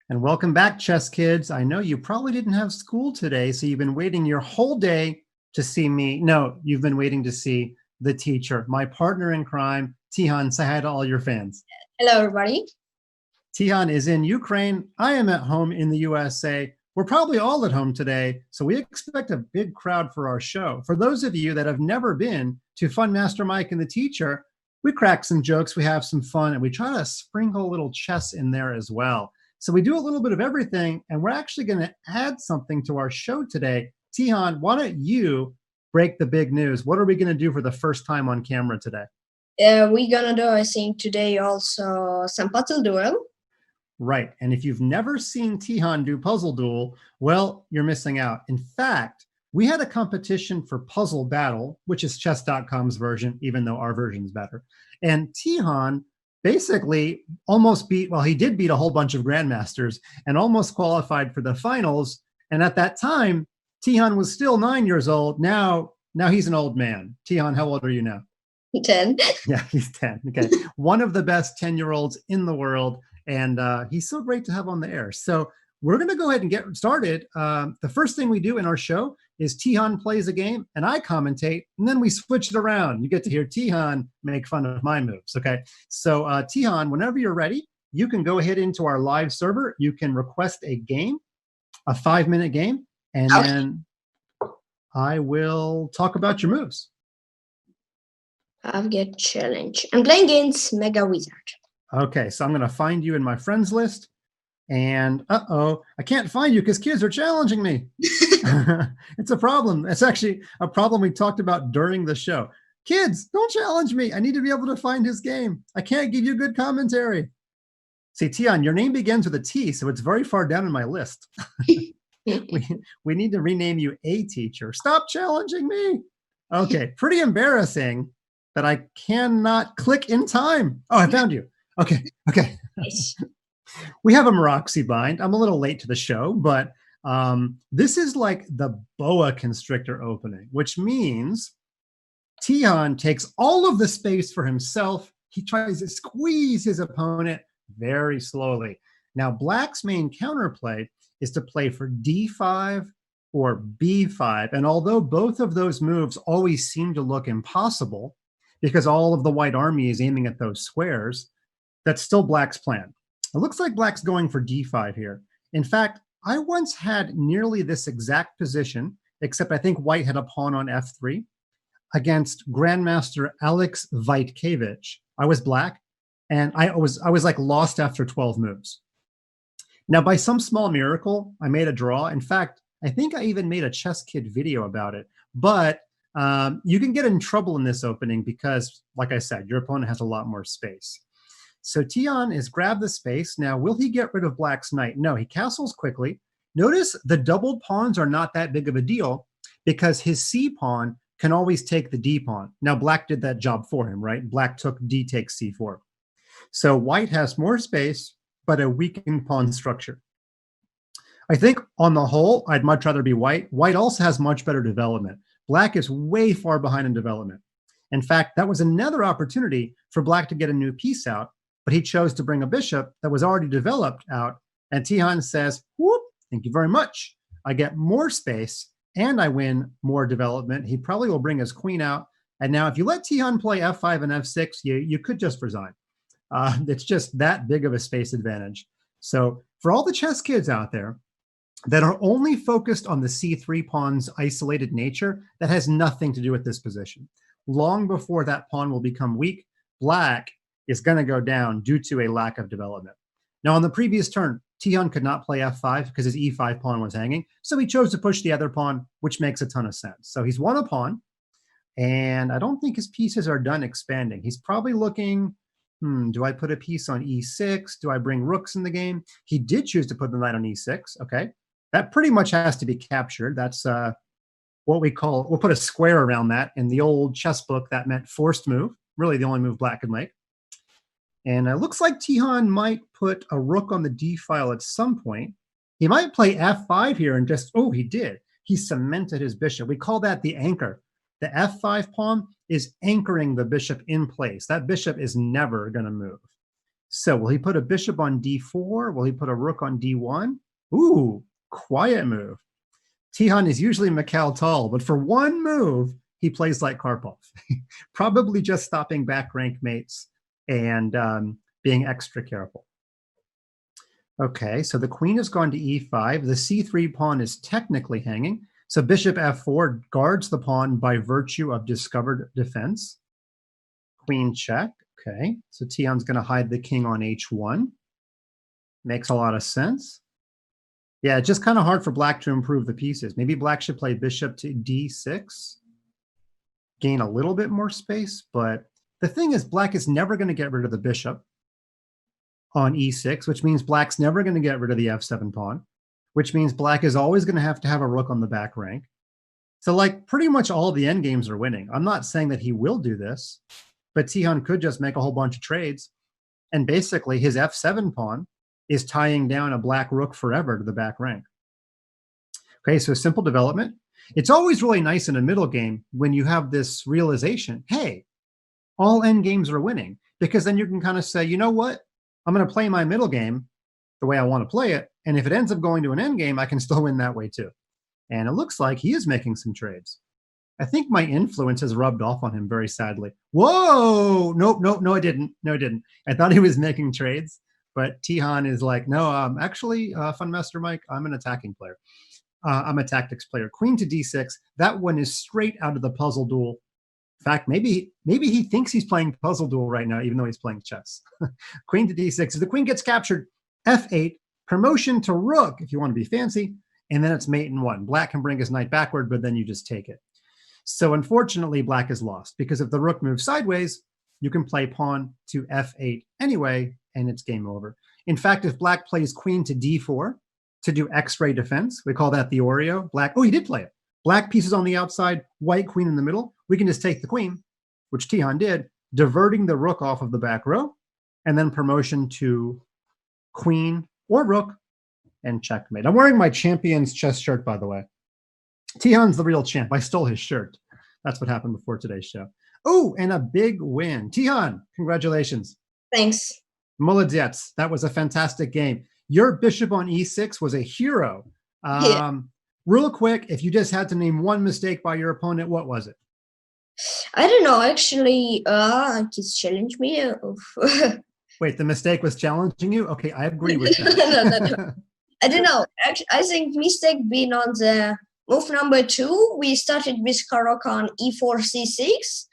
And welcome back, chess kids. I know you probably didn't have school today, so you've been waiting your whole day to see me. No, you've been waiting to see the teacher, my partner in crime, Tihon. Say hi to all your fans. Hello, everybody. Tihon is in Ukraine. I am at home in the USA. We're probably all at home today, so we expect a big crowd for our show. For those of you that have never been to FunMasterMike and the Teacher, we crack some jokes, we have some fun, and we try to sprinkle a little chess in there as well. So we do a little bit of everything, and we're actually going to add something to our show today. Tihon, why don't you break the big news? What are we going to do for the first time on camera today? We're gonna do, I think, today also some puzzle duel. Right. And if you've never seen Tihon do Puzzle Duel, well, you're missing out. In fact, we had a competition for Puzzle Battle, which is chess.com's version, even though our version's better. And Tihon basically almost beat, well, he did beat a whole bunch of grandmasters and almost qualified for the finals. And at that time, Tihon was still 9 years old. Now he's an old man. Tihon, how old are you now? 10. Yeah, he's 10. Okay. One of the best 10-year-olds in the world. And he's so great to have on the air. So we're going to go ahead and get started. The first thing we do in our show is Tihon plays a game and I commentate, and then we switch it around. You get to hear Tihon make fun of my moves, okay? So Tihon, whenever you're ready, you can go ahead into our live server. You can request a game, a 5-minute game, and then I will talk about your moves. I've got challenge. I'm playing against Mega Wizard. Okay, so I'm going to find you in my friends list. And I can't find you because kids are challenging me. It's a problem. It's actually a problem we talked about during the show. Kids, don't challenge me. I need to be able to find his game. I can't give you good commentary. See, Tihon, your name begins with a T, so it's very far down in my list. we need to rename you A Teacher. Stop challenging me. Okay, pretty embarrassing that I cannot click in time. Oh, I found you. Okay. We have a Maroxy bind. I'm a little late to the show, but this is like the boa constrictor opening, which means Tihon takes all of the space for himself. He tries to squeeze his opponent very slowly. Now, Black's main counterplay is to play for D5 or B5. And although both of those moves always seem to look impossible because all of the white army is aiming at those squares, that's still Black's plan. It looks like Black's going for D5 here. In fact, I once had nearly this exact position, except I think White had a pawn on F3 against Grandmaster Alex Vaitkevich. I was Black, and I was like lost after 12 moves. Now, by some small miracle, I made a draw. In fact, I think I even made a ChessKid video about it. But you can get in trouble in this opening because, like I said, your opponent has a lot more space. So Tihon has grabbed the space. Now, will he get rid of Black's knight? No, he castles quickly. Notice the doubled pawns are not that big of a deal because his C pawn can always take the D pawn. Now, Black did that job for him, right? Black took D takes C4. So White has more space, but a weakened pawn structure. I think on the whole, I'd much rather be White. White also has much better development. Black is way far behind in development. In fact, that was another opportunity for Black to get a new piece out, but he chose to bring a bishop that was already developed out. And Tihon says, whoop, thank you very much. I get more space and I win more development. He probably will bring his queen out. And now if you let Tihon play F5 and F6, you could just resign. It's just that big of a space advantage. So for all the chess kids out there that are only focused on the C3 pawn's isolated nature, that has nothing to do with this position. Long before that pawn will become weak, Black is going to go down due to a lack of development. Now, on the previous turn, Tihon could not play F5 because his E5 pawn was hanging, so he chose to push the other pawn, which makes a ton of sense. So he's won a pawn, and I don't think his pieces are done expanding. He's probably looking, do I put a piece on E6? Do I bring rooks in the game? He did choose to put the knight on E6, okay. That pretty much has to be captured. That's what we call, we'll put a square around that. In the old chess book, that meant forced move, really the only move Black could make. And it looks like Tihon might put a rook on the D file at some point. He might play F5 here and just, oh, he did. He cemented his bishop. We call that the anchor. The F5 pawn is anchoring the bishop in place. That bishop is never going to move. So will he put a bishop on d4? Will he put a rook on d1? Ooh, quiet move. Tihon is usually Mikhail Tal, but for one move, he plays like Karpov. Probably just stopping back rank mates and being extra careful. Okay, so the queen has gone to e5. The c3 pawn is technically hanging. So bishop f4 guards the pawn by virtue of discovered defense. Queen check. Okay, so Tihon's going to hide the king on h1. Makes a lot of sense. Yeah, it's just kind of hard for black to improve the pieces. Maybe black should play bishop to d6. Gain a little bit more space, but the thing is black is never going to get rid of the bishop on e6, which means black's never going to get rid of the f7 pawn, which means black is always going to have a rook on the back rank. So like pretty much all of the endgames are winning. I'm not saying that he will do this, but Tihon could just make a whole bunch of trades. And basically his f7 pawn is tying down a black rook forever to the back rank. Okay, so simple development. It's always really nice in a middle game when you have this realization, hey, all endgames are winning, because then you can kind of say, you know what? I'm going to play my middle game the way I want to play it. And if it ends up going to an endgame, I can still win that way too. And it looks like he is making some trades. I think my influence has rubbed off on him very sadly. Whoa! Nope, no, I didn't. No, I didn't. I thought he was making trades, but Tihon is like, no, actually, FunMasterMike, I'm an attacking player. I'm a tactics player. Queen to d6. That one is straight out of the puzzle duel. In fact, maybe he thinks he's playing puzzle duel right now, even though he's playing chess. Queen to d6. If the queen gets captured, f8, promotion to rook, if you want to be fancy, and then it's mate in one. Black can bring his knight backward, but then you just take it. So unfortunately, black is lost, because if the rook moves sideways, you can play pawn to f8 anyway, and it's game over. In fact, if black plays queen to d4 to do x-ray defense, we call that the Oreo. Black, oh, he did play it. Black pieces on the outside, white queen in the middle. We can just take the queen, which Tihon did, diverting the rook off of the back row, and then promotion to queen or rook, and checkmate. I'm wearing my champion's chess shirt, by the way. Tihon's the real champ. I stole his shirt. That's what happened before today's show. Oh, and a big win. Tihon, congratulations. Thanks. Molodets. That was a fantastic game. Your bishop on e6 was a hero. Real quick, if you just had to name one mistake by your opponent, what was it? I don't know. Actually, just challenge me. Wait, the mistake was challenging you? Okay, I agree with that. No. I don't know. Actually, I think mistake being on the move number 2. We started with Karok on e4, c6.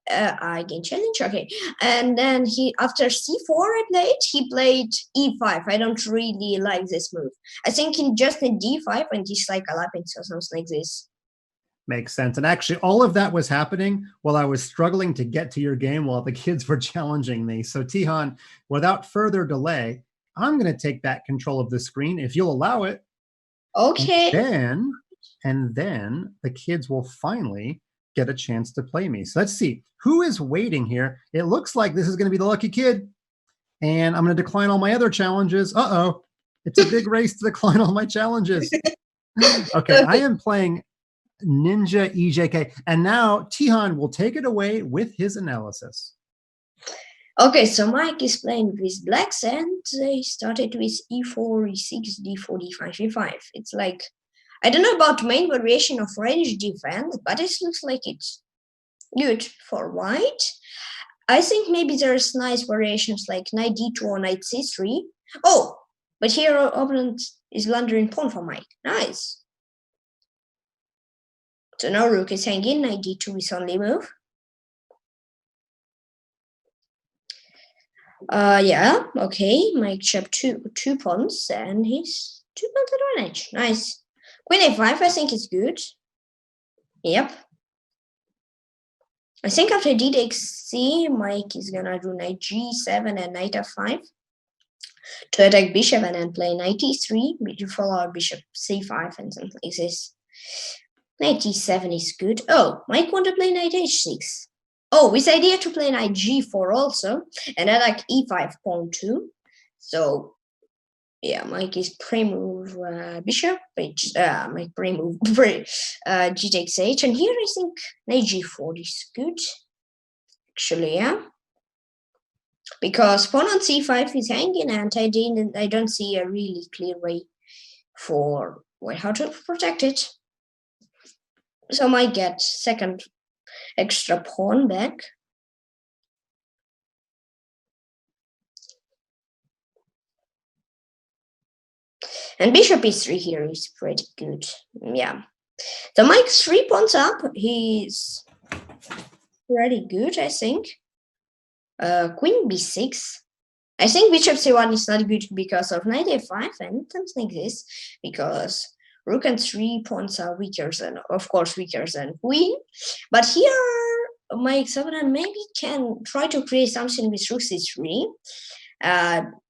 I gain challenge, okay. And then after c4 he played e5. I don't really like this move. I think just in d5 and he's like alapping or something like this. Makes sense. And actually, all of that was happening while I was struggling to get to your game while the kids were challenging me. So Tihon, without further delay, I'm going to take back control of the screen if you'll allow it. Okay. And then the kids will finally get a chance to play me. So let's see who is waiting here. It looks like this is going to be the lucky kid, and I'm going to decline all my other challenges. Uh-oh, it's a big race to decline all my challenges. Okay, I am playing Ninja EJK, and now Tihon will take it away with his analysis. Okay, so Mike is playing with blacks, and they started with e4, e6, d4, d5, e5. It's like, I don't know about main variation of range defense, but it looks like it's good for white. I think maybe there's nice variations like knight d2 or knight c3. Oh, but here our opponent is blundering pawn for Mike. Nice. So now rook is hanging, knight d2 is only move. Yeah, okay. Mike chopped two pawns, and he's 2 pawns advantage. Nice. Queen a5, I think is good. Yep. I think after d takes c, Mike is gonna do knight g7 and knight f5 to attack bishop, and then play knight e3, to follow our bishop c5 and something like this. Knight g7 is good. Oh, Mike want to play knight h6. Oh, with idea to play knight g4 also, and attack e5 pawn 2. So yeah, Mike is pre-move bishop, Mike pre-move g takes h, and here I think knight g4 is good. Actually, yeah. because pawn on c5 is hanging, and I don't see a really clear way for how to protect it. So I might get second extra pawn back. And bishop e3 here is pretty good. Yeah. So Mike's 3 pawns up. He's pretty good, I think. Queen b6. I think bishop c1 is not good because of knight a5 and something like this, because rook and 3 pawns are weaker than, of course, weaker than queen. But here, Mike's opponent maybe can try to create something with rook c3.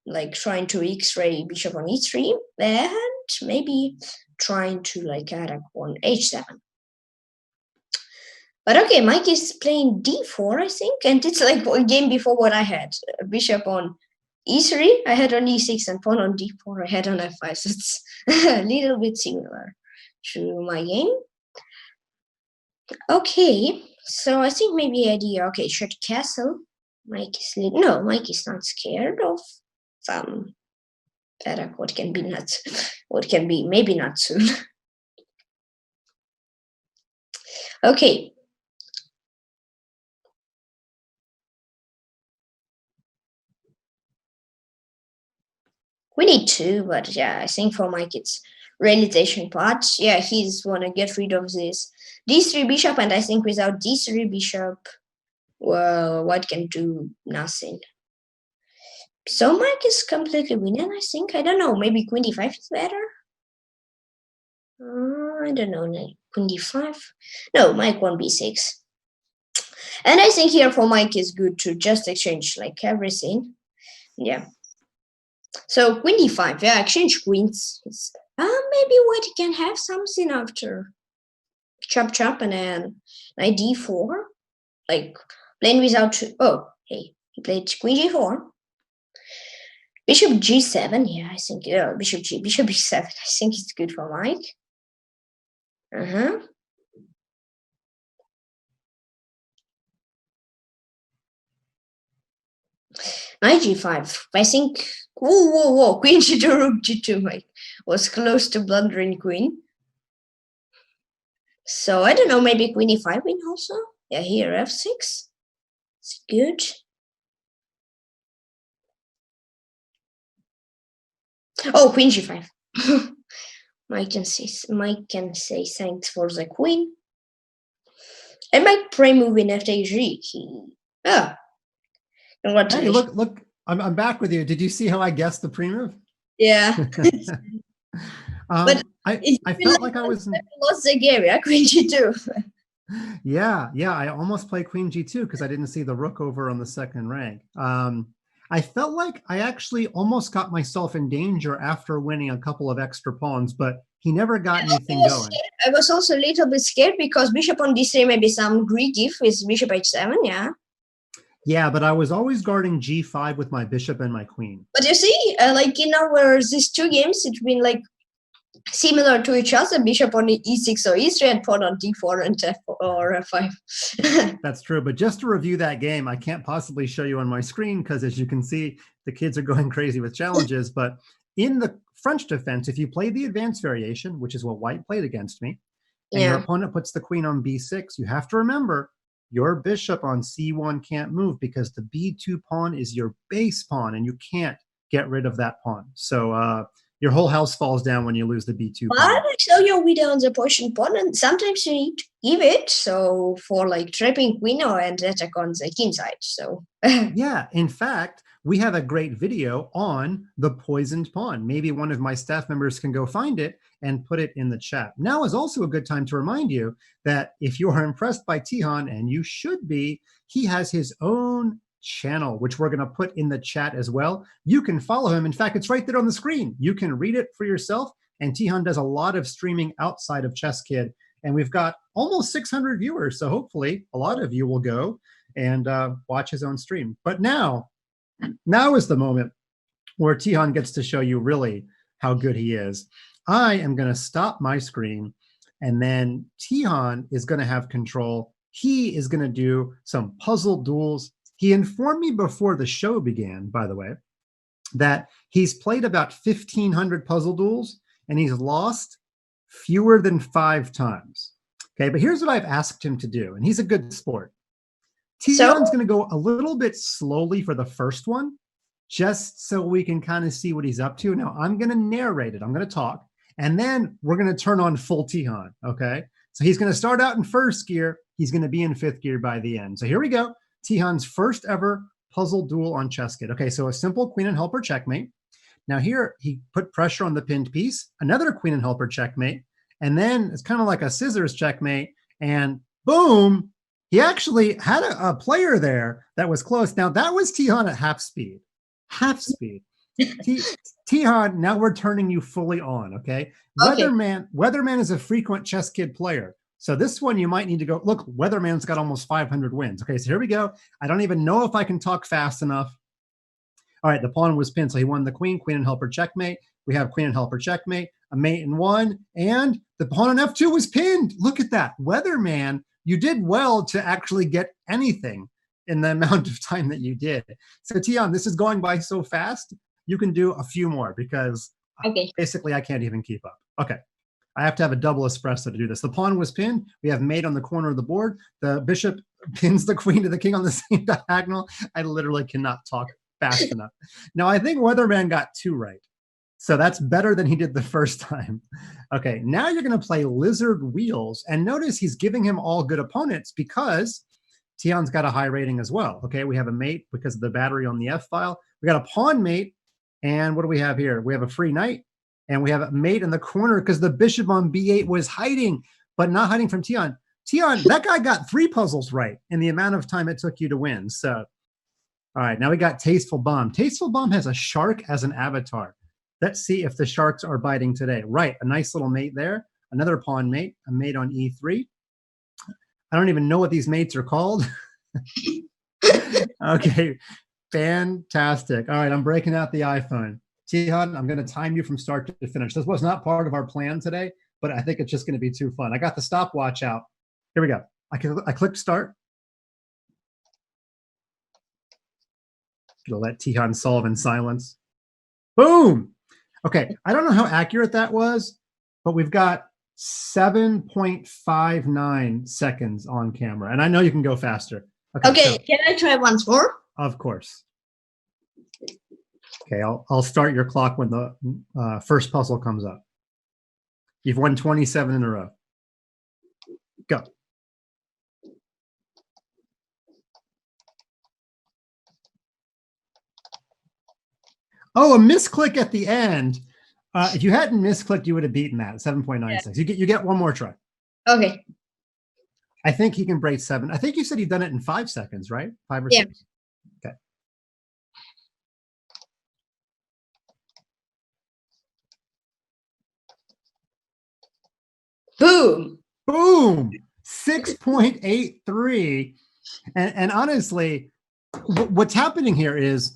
Like trying to x-ray bishop on e3, and maybe trying to like attack on h7. But okay, Mike is playing d4, I think, and it's like a game before what I had. Bishop on e3, I had on e6, and pawn on d4, I had on f5. So it's a little bit similar to my game. Okay, so I think maybe idea, okay, short castle. Mike is not scared of some attack. What can be maybe not soon. Okay. Queen e2, but yeah, I think for Mike it's realization part. Yeah, he's wanna get rid of this d3 bishop, and I think without d3 bishop, well, white can do nothing. So Mike is completely winning, I think. I don't know, maybe queen d5 is better? I don't know, queen d5? No, Mike won b6. And I think here for Mike is good to just exchange like everything. Yeah. So queen d5, yeah, exchange queens. Maybe white can have something after chop and then knight d4. Like playing without, oh, hey, he played queen g4. Bishop g7, yeah, I think, bishop b7, I think it's good for Mike. Knight g5, I think, whoa, queen g2, rook g2, Mike was close to blundering queen. So I don't know, maybe queen e5 win also? Yeah, here f6, it's good. Oh, queen g5. Mike can say thanks for the queen. And Mike pre-move in FTG. Hey, look! I'm back with you. Did you see how I guessed the pre-move? Yeah. But I felt like I was lost the game. Yeah, queen g2. Yeah, I almost played queen g2 because I didn't see the rook over on the second rank. I felt like I actually almost got myself in danger after winning a couple of extra pawns, but he never got anything going. I was also a little bit scared because bishop on d3, maybe some greedy with bishop h7, yeah. Yeah, but I was always guarding g5 with my bishop and my queen. But you see, like in our these two games, it's been like similar to each other, bishop on e6 or e3 and pawn on d4 and f4 or f5. That's true, but just to review that game, I can't possibly show you on my screen because as you can see, the kids are going crazy with challenges, but in the French defense, if you play the advanced variation, which is what white played against me, and your opponent puts the queen on b6, you have to remember your bishop on c1 can't move because the b2 pawn is your base pawn and you can't get rid of that pawn. So your whole house falls down when you lose the b2 pawn. I show you a video on the Persian pawn, and sometimes you need to give it, so for like trapping queen or and attack on the king side. So yeah, in fact, we have a great video on the poisoned pawn. Maybe one of my staff members can go find it and put it in the chat. Now is also a good time to remind you that if you are impressed by Tihon, and you should be, he has his own channel, which we're going to put in the chat as well. You can follow him. In fact, it's right there on the screen. You can read it for yourself. And Tihon does a lot of streaming outside of ChessKid. And we've got almost 600 viewers. So hopefully a lot of you will go and watch his own stream. But now is the moment where Tihon gets to show you really how good he is. I am going to stop my screen, and then Tihon is going to have control. He is going to do some puzzle duels He informed me before the show began, by the way, that he's played about 1,500 puzzle duels and he's lost fewer than 5 times. Okay, but here's what I've asked him to do, and he's a good sport. Tihon's going to go a little bit slowly for the first one, just so we can kind of see what he's up to. Now, I'm going to narrate it. I'm going to talk, and then we're going to turn on full Tihon, okay? So he's going to start out in first gear. He's going to be in 5th gear by the end. So here we go. Tihon's first ever puzzle duel on ChessKid. Okay, so a simple queen and helper checkmate. Now here, he put pressure on the pinned piece, another queen and helper checkmate, and then it's kind of like a scissors checkmate, and boom, he actually had a player there that was close. Now that was Tihon at half speed. Half speed. Tihon, now we're turning you fully on, okay? Weatherman is a frequent ChessKid player. So this one you might need to go, look, Weatherman's got almost 500 wins. Okay, so here we go. I don't even know if I can talk fast enough. All right, the pawn was pinned, so he won the queen, queen and helper checkmate. We have queen and helper checkmate, a mate and 1, and the pawn on F2 was pinned. Look at that. Weatherman, you did well to actually get anything in the amount of time that you did. So Tihon, this is going by so fast, you can do a few more because basically I can't even keep up. Okay. I have to have a double espresso to do this. The pawn was pinned. We have mate on the corner of the board. The bishop pins the queen to the king on the same diagonal. I literally cannot talk fast enough. Now, I think Weatherman got 2 right. So that's better than he did the first time. Okay, now you're going to play Lizard Wheels. And notice he's giving him all good opponents because Tihon's got a high rating as well. Okay, we have a mate because of the battery on the F file. We got a pawn mate. And what do we have here? We have a free knight. And we have a mate in the corner because the bishop on B8 was hiding, but not hiding from Tihon. Tihon, that guy got 3 puzzles right in the amount of time it took you to win. So, all right, now we got Tasteful Bomb. Tasteful Bomb has a shark as an avatar. Let's see if the sharks are biting today. Right, a nice little mate there. Another pawn mate, a mate on E3. I don't even know what these mates are called. Okay, fantastic. All right, I'm breaking out the iPhone. Tihon, I'm going to time you from start to finish. This was not part of our plan today, but I think it's just going to be too fun. I got the stopwatch out. Here we go. I clicked start. Gonna let Tihon solve in silence. Boom. Okay, I don't know how accurate that was, but we've got 7.59 seconds on camera, and I know you can go faster. Okay, so, can I try once more? Of course. Okay, I'll start your clock when the first puzzle comes up. You've won 27 in a row. Go. Oh, a misclick at the end. If you hadn't misclicked, you would have beaten that, 7.96. Yeah. You get one more try. Okay. I think he can break 7. I think you said you've done it in 5 seconds, right? 5 or 6? Okay. Boom. Boom. 6.83. And honestly, what's happening here is,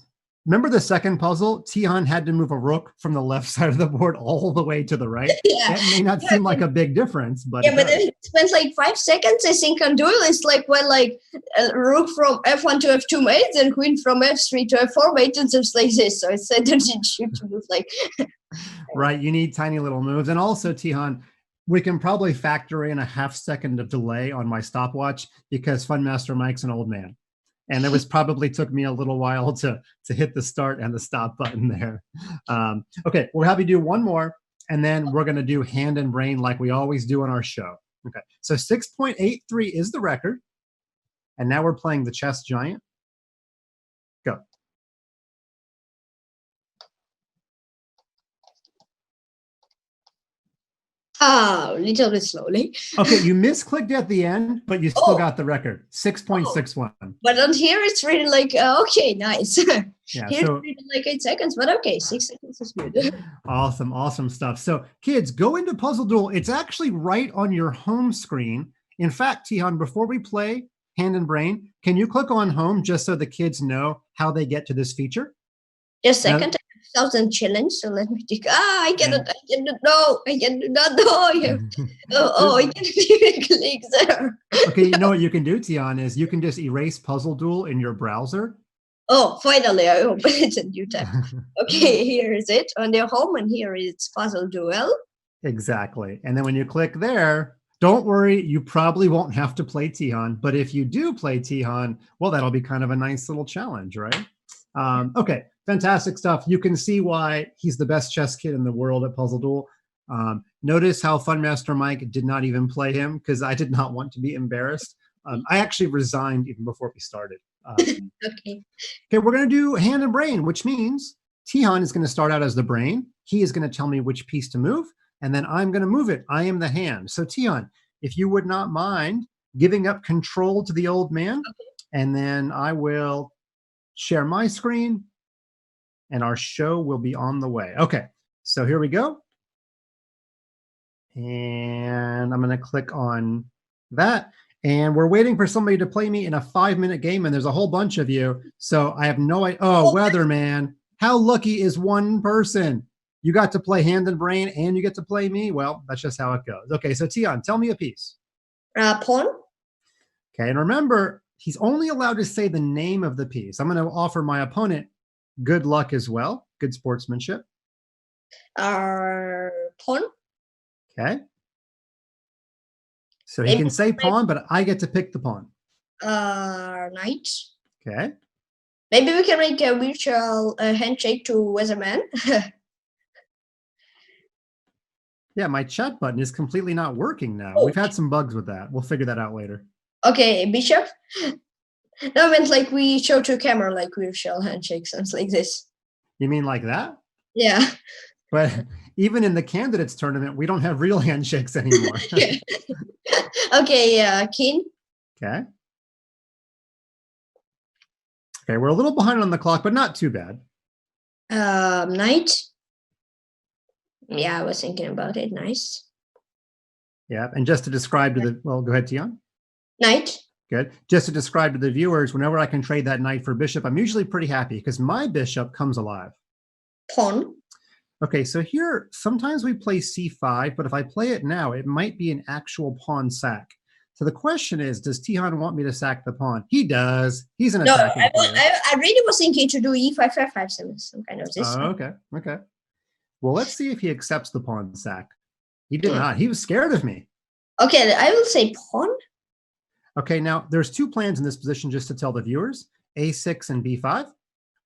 remember the second puzzle? Tihon had to move a rook from the left side of the board all the way to the right. Yeah. That may not seem like a big difference, but yeah, but it spent like 5 seconds, I think, on duel. It's like when like a rook from F1 to F2 mates and queen from F3 to F4 mates and stuff like this. So it's said that you should move like right. You need tiny little moves, and also Tihon, we can probably factor in a ½ second of delay on my stopwatch because FunMasterMike's an old man. And it was probably took me a little while to hit the start and the stop button there. Okay, we'll have you do one more, and then we're going to do hand and brain like we always do on our show. Okay, so 6.83 is the record. And now we're playing the Chess Giant. Go. Oh, a little bit slowly. Okay, you misclicked at the end, but you still got the record, 6.61. But on here, it's really like, okay, nice. Yeah, here so, it's really like 8 seconds, but okay, 6 seconds is good. Awesome, awesome stuff. So kids, go into Puzzle Duel. It's actually right on your home screen. In fact, Tihon, before we play Hand and Brain, can you click on home just so the kids know how they get to this feature? Just a second, I 1,000 challenge. So let me think. I cannot know. I cannot know. I cannot even click there. Okay, you know what you can do, Tihon, is you can just erase Puzzle Duel in your browser. Oh, finally, I opened it a new tab. Okay, here is it on the home, and here is Puzzle Duel. Exactly. And then when you click there, don't worry, you probably won't have to play Tihon. But if you do play Tihon, well, that'll be kind of a nice little challenge, right? Okay, fantastic stuff. You can see why he's the best chess kid in the world at Puzzle Duel. Notice how FunMasterMike did not even play him because I did not want to be embarrassed. I actually resigned even before we started. Okay, we're going to do hand and brain, which means Tihon is going to start out as the brain. He is going to tell me which piece to move, and then I'm going to move it. I am the hand. So Tihon, if you would not mind giving up control to the old man, and then I will share my screen, and our show will be on the way. Okay, so here we go. And I'm going to click on that. And we're waiting for somebody to play me in a 5-minute game, and there's a whole bunch of you. So I have no idea. Oh, Weatherman, how lucky is one person? You got to play hand and brain, and you get to play me? Well, that's just how it goes. Okay, so Tihon, tell me a piece. Pawn. Okay, and remember, he's only allowed to say the name of the piece. I'm going to offer my opponent good luck as well. Good sportsmanship. Pawn. Okay. So he can say pawn, but I get to pick the pawn. Knight. Okay. Maybe we can make a virtual handshake to Weatherman. Yeah, my chat button is completely not working now. We've had some bugs with that. We'll figure that out later. Okay, bishop. No, I meant like we show to camera like virtual handshakes, something like this. You mean like that? Yeah. But even in the candidates tournament, we don't have real handshakes anymore. Okay, king. Okay. Okay, we're a little behind on the clock, but not too bad. Knight. Yeah, I was thinking about it. Nice. Yeah, and just to describe to the, well, go ahead, Tihon. Knight. Good. Just to describe to the viewers, whenever I can trade that knight for bishop, I'm usually pretty happy because my bishop comes alive. Pawn. Okay, so here, sometimes we play c5, but if I play it now, it might be an actual pawn sack. So the question is, does Tihon want me to sack the pawn? He does. He's an attacking player. I really was thinking to do e5, f5, some kind of this. Okay, okay. Well, let's see if he accepts the pawn sack. He did not. He was scared of me. Okay, I will say pawn. Okay, now there's two plans in this position just to tell the viewers, a6 and b5,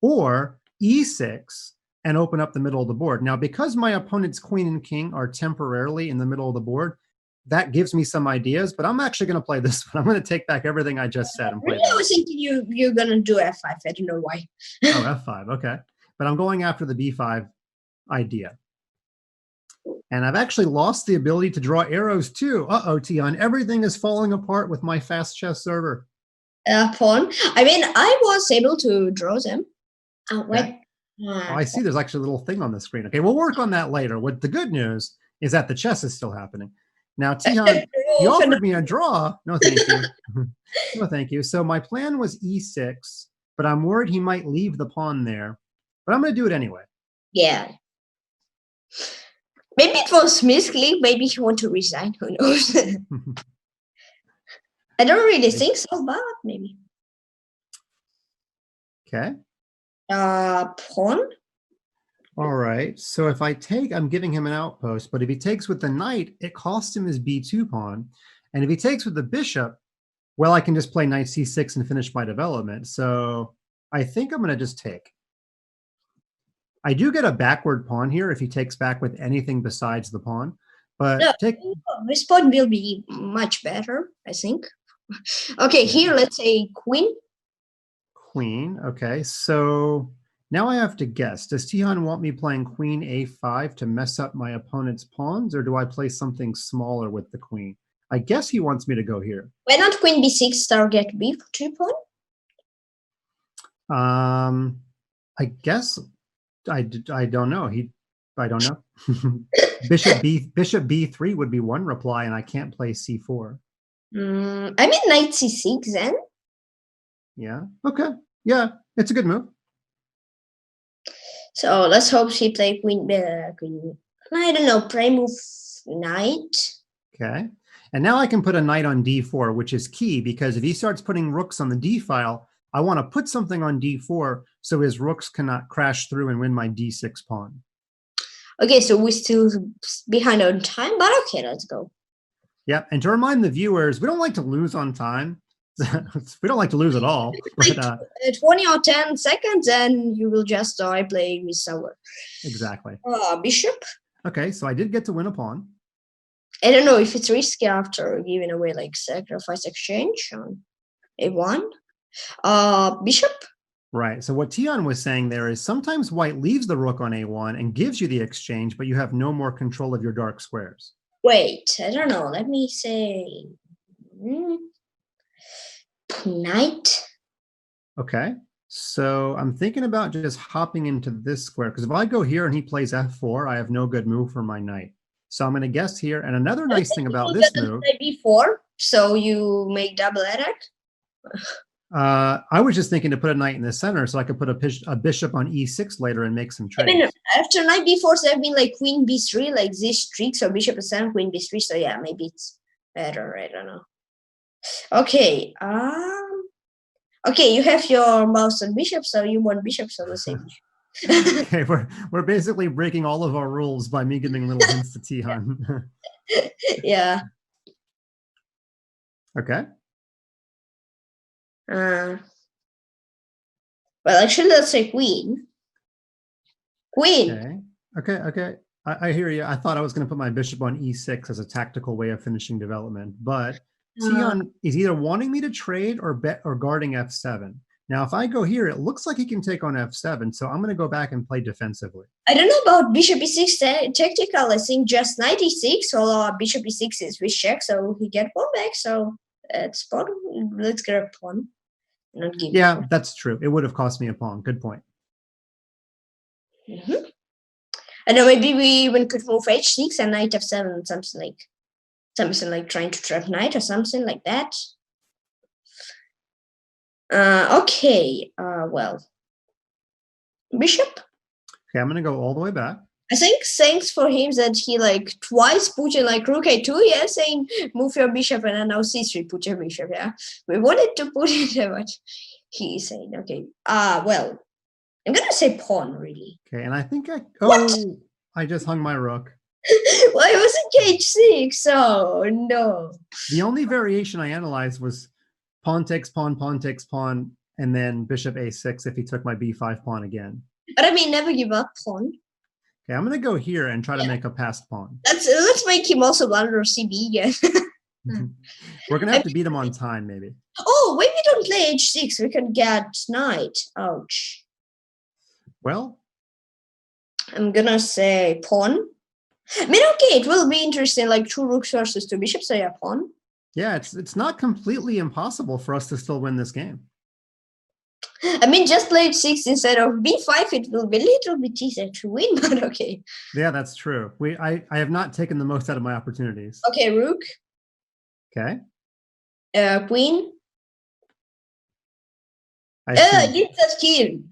or e6 and open up the middle of the board. Now, because my opponent's queen and king are temporarily in the middle of the board, that gives me some ideas, but I'm actually going to play this one. I'm going to take back everything I just said and play I was thinking you're going to do f5. I don't know why. Oh, f5, okay. But I'm going after the b5 idea. And I've actually lost the ability to draw arrows too. Uh-oh, Tihon, everything is falling apart with my fast chess server. Pawn. I mean, I was able to draw them. Okay. Oh, I see there's actually a little thing on the screen. Okay, we'll work on that later. What the good news is that the chess is still happening. Now, Tihon, you offered me a draw. No, thank you. No, thank you. So my plan was e6, but I'm worried he might leave the pawn there. But I'm going to do it anyway. Yeah. Maybe it was misclick. Maybe he want to resign. Who knows? I don't really think so, but maybe. Okay. Pawn. All right. So if I take, I'm giving him an outpost, but if he takes with the knight, it costs him his b2 pawn. And if he takes with the bishop, well, I can just play knight c6 and finish my development. So I think I'm going to just take. I do get a backward pawn here if he takes back with anything besides the pawn. But no, this pawn will be much better, I think. Okay, here, let's say queen. Queen, okay. So now I have to guess. Does Tihon want me playing queen a5 to mess up my opponent's pawns, or do I play something smaller with the queen? I guess he wants me to go here. Why not queen b6, target b2 pawn? I guess I don't know. I don't know. Bishop b3 would be one reply, and I can't play c4. I mean knight c6 then. Yeah. Okay. Yeah, it's a good move. So let's hope he play queen. I don't know. Play move knight. Okay. And now I can put a knight on d4, which is key because if he starts putting rooks on the d file, I want to put something on d4 so his rooks cannot crash through and win my d6 pawn. Okay, so we're still behind on time, but okay, let's go. Yeah, and to remind the viewers, we don't like to lose on time. We don't like to lose at all. Like But, 20 or 10 seconds, and you will just die playing with someone. exactly. Bishop. Okay, so I did get to win a pawn. I don't know if it's risky after giving away like sacrifice exchange on a1. Bishop. Right. So what Tihon was saying there is sometimes white leaves the rook on a1 and gives you the exchange, but you have no more control of your dark squares. Wait, I don't know. Let me say knight. Okay. So I'm thinking about just hopping into this square because if I go here and he plays f4, I have no good move for my knight. So I'm going to guess here. And another nice thing about this move. b4, so you make double attack. I was just thinking to put a knight in the center so I could put a bishop on e6 later and make some trades. I mean, after knight b4, there have been like queen b3, like this trick. So bishop s7, queen b3. So yeah, maybe it's better. I don't know. Okay. Okay, you have your mouse on bishop, so you want bishop, so let's say bishop. Okay, we're basically breaking all of our rules by me giving little hints to Tihon. Yeah. Okay. Well, actually, let's say queen. Queen. Okay. I hear you. I thought I was going to put my bishop on e6 as a tactical way of finishing development, but Tihon is either wanting me to trade or bet or guarding f7. Now, if I go here, it looks like he can take on f7, so I'm going to go back and play defensively. I don't know about bishop e6 tactical. I think just knight e6 or bishop e6 is with check, so he get pawn back. So it's pawn. Let's get a pawn. Not give. Yeah, that's true. It would have cost me a pawn. Good point. Mm-hmm. And then maybe we even could move h6 and knight f7, something like trying to trap knight or something like that. Okay. Well, bishop. Okay, I'm going to go all the way back. I think thanks for him that he like twice put in like rook a2, yeah, saying move your bishop, and then now c3 put your bishop, yeah. We wanted to put it there, but he is saying okay. Well, I'm gonna say pawn really. Okay, and I think What? I just hung my rook. Why was it h6? Oh no. The only variation I analyzed was pawn takes pawn, and then bishop a6 if he took my b5 pawn again. But I mean, never give up pawn. Okay, I'm going to go here and try to make a passed pawn. Let's make him also blunder CB again. We're going to have to beat him on time, maybe. Oh, maybe don't play h6. We can get knight. Ouch. Well, I'm gonna say pawn. I mean, okay, it will be interesting, like 2 rooks versus 2 bishops, so yeah, pawn. Yeah, it's not completely impossible for us to still win this game. I mean, just play h6 instead of b5, it will be a little bit easier to win, but okay. Yeah, that's true. I have not taken the most out of my opportunities. Okay, rook. Okay. Queen. Get that king.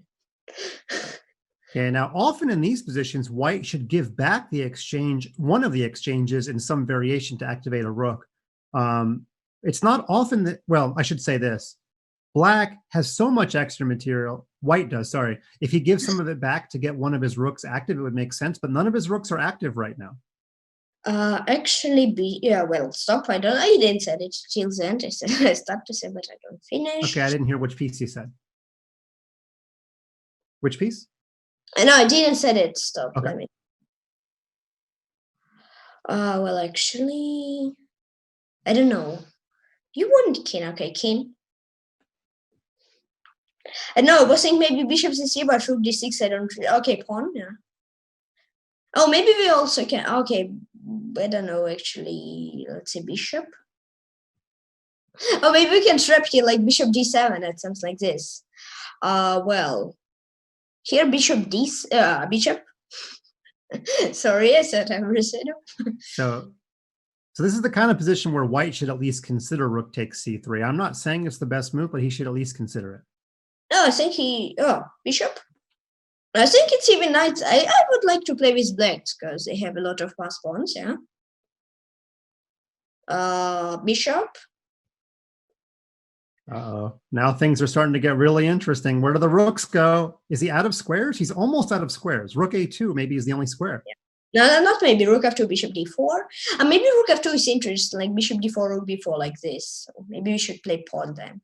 Okay, now often in these positions, white should give back the exchange, one of the exchanges in some variation to activate a rook. It's not often that, well, I should say this. Black has so much extra material, white does, sorry. If he gives some of it back to get one of his rooks active, it would make sense, but none of his rooks are active right now. Actually, well, stop. I didn't say it till the end. I said I start to say, but I don't finish. Okay, I didn't hear which piece you said. Which piece? No, I didn't say it. Stop. Okay. Let me. Well, actually, I don't know. You want king, okay, king. No, I was thinking maybe bishop c3, but rook d6. I don't. Okay, pawn. Yeah. Oh, maybe we also can. Okay, I don't know. Actually, let's say bishop. Oh, maybe we can trap here like bishop d7 and something like this. Well, here bishop bishop. Sorry, I said everything. So this is the kind of position where white should at least consider rook takes c3. I'm not saying it's the best move, but he should at least consider it. No, I think he. Oh, bishop. I think it's even nice. I would like to play with blacks because they have a lot of pass pawns, yeah. Bishop. Uh-oh. Now things are starting to get really interesting. Where do the rooks go? Is he out of squares? He's almost out of squares. Rook A2 maybe is the only square. Yeah. No, not maybe. Rook F2, Bishop D4. And maybe Rook F2 is interesting, like Bishop D4, Rook B4 like this. So maybe we should play pawn then.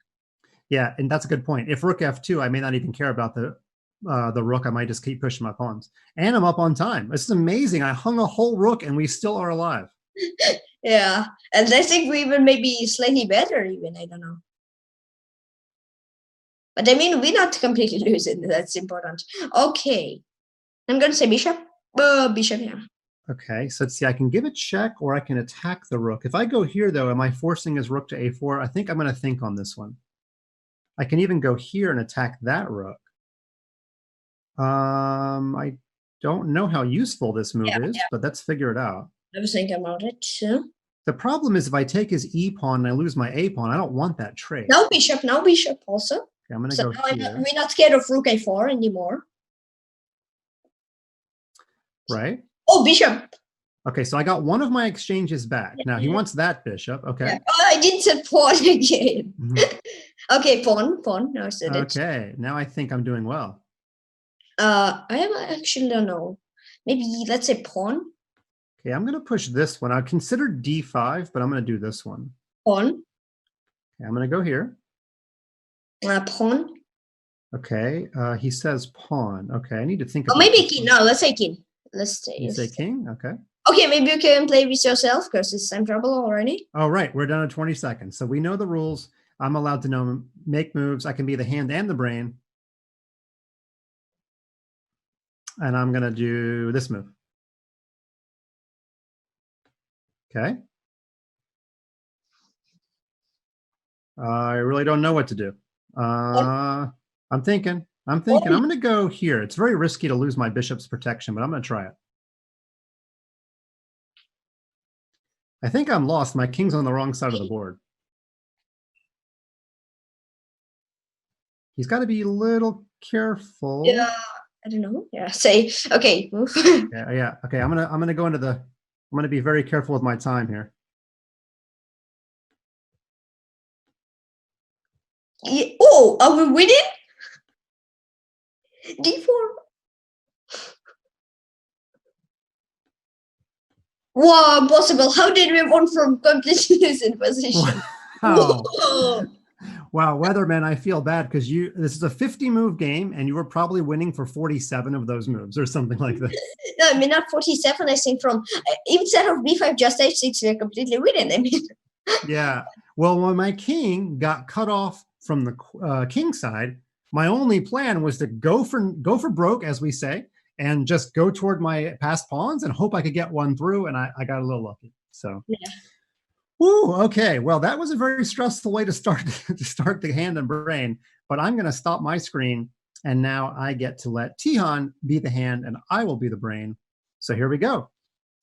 Yeah, and that's a good point. If Rook F2, I may not even care about the rook. I might just keep pushing my pawns. And I'm up on time. This is amazing. I hung a whole rook and we still are alive. Yeah, and I think we even maybe slightly better even, I don't know. But I mean, we're not completely losing. That's important. Okay. I'm going to say bishop. Bishop, yeah. Okay, so let's see. I can give a check or I can attack the rook. If I go here, though, am I forcing his rook to A4? I think I'm going to think on this one. I can even go here and attack that rook. I don't know how useful this move is, but let's figure it out. I was thinking about it too. The problem is if I take his E pawn and I lose my A pawn, I don't want that trade. No bishop also. Okay, I'm going to go here. We're not scared of rook A4 anymore. Right? Oh, bishop. Okay, so I got one of my exchanges back. Now he wants that bishop. Okay. Yeah. Oh, I didn't set pawn again. Okay, pawn. No, I said it. Okay, now I think I'm doing well. I actually don't know. Maybe let's say pawn. Okay, I'm going to push this one. I considered D5, but I'm going to do this one. Pawn. Okay, I'm going to go here. Pawn. Okay, he says pawn. Okay, I need to think. Oh, maybe king. No, let's say king. Let's say. You say king. Okay. Okay, maybe you can play with yourself because it's time trouble already. Oh, right. We're done at 20 seconds. So we know the rules. I'm allowed to make moves. I can be the hand and the brain. And I'm going to do this move. Okay. I really don't know what to do. I'm thinking. I'm going to go here. It's very risky to lose my bishop's protection, but I'm going to try it. I think I'm lost. My king's on the wrong side of the board. He's got to be a little careful. Yeah, I don't know. Yeah, say okay. Move. Yeah. Okay, I'm gonna go into the. I'm gonna be very careful with my time here. Yeah. Oh, are we winning? D4. Wow, impossible. How did we won from completely losing position? Wow. Wow, Weatherman, I feel bad because this is a 50-move game and you were probably winning for 47 of those moves or something like that. No, I mean not 47. I think from instead of B5 just H6, we're completely winning. I mean. Yeah. Well, when my king got cut off from the king side, my only plan was to go for broke, as we say, and just go toward my passed pawns and hope I could get one through. And I got a little lucky. So. Yeah. Woo, okay. Well, that was a very stressful way to start the hand and brain, but I'm going to stop my screen and now I get to let Tihon be the hand and I will be the brain. So here we go.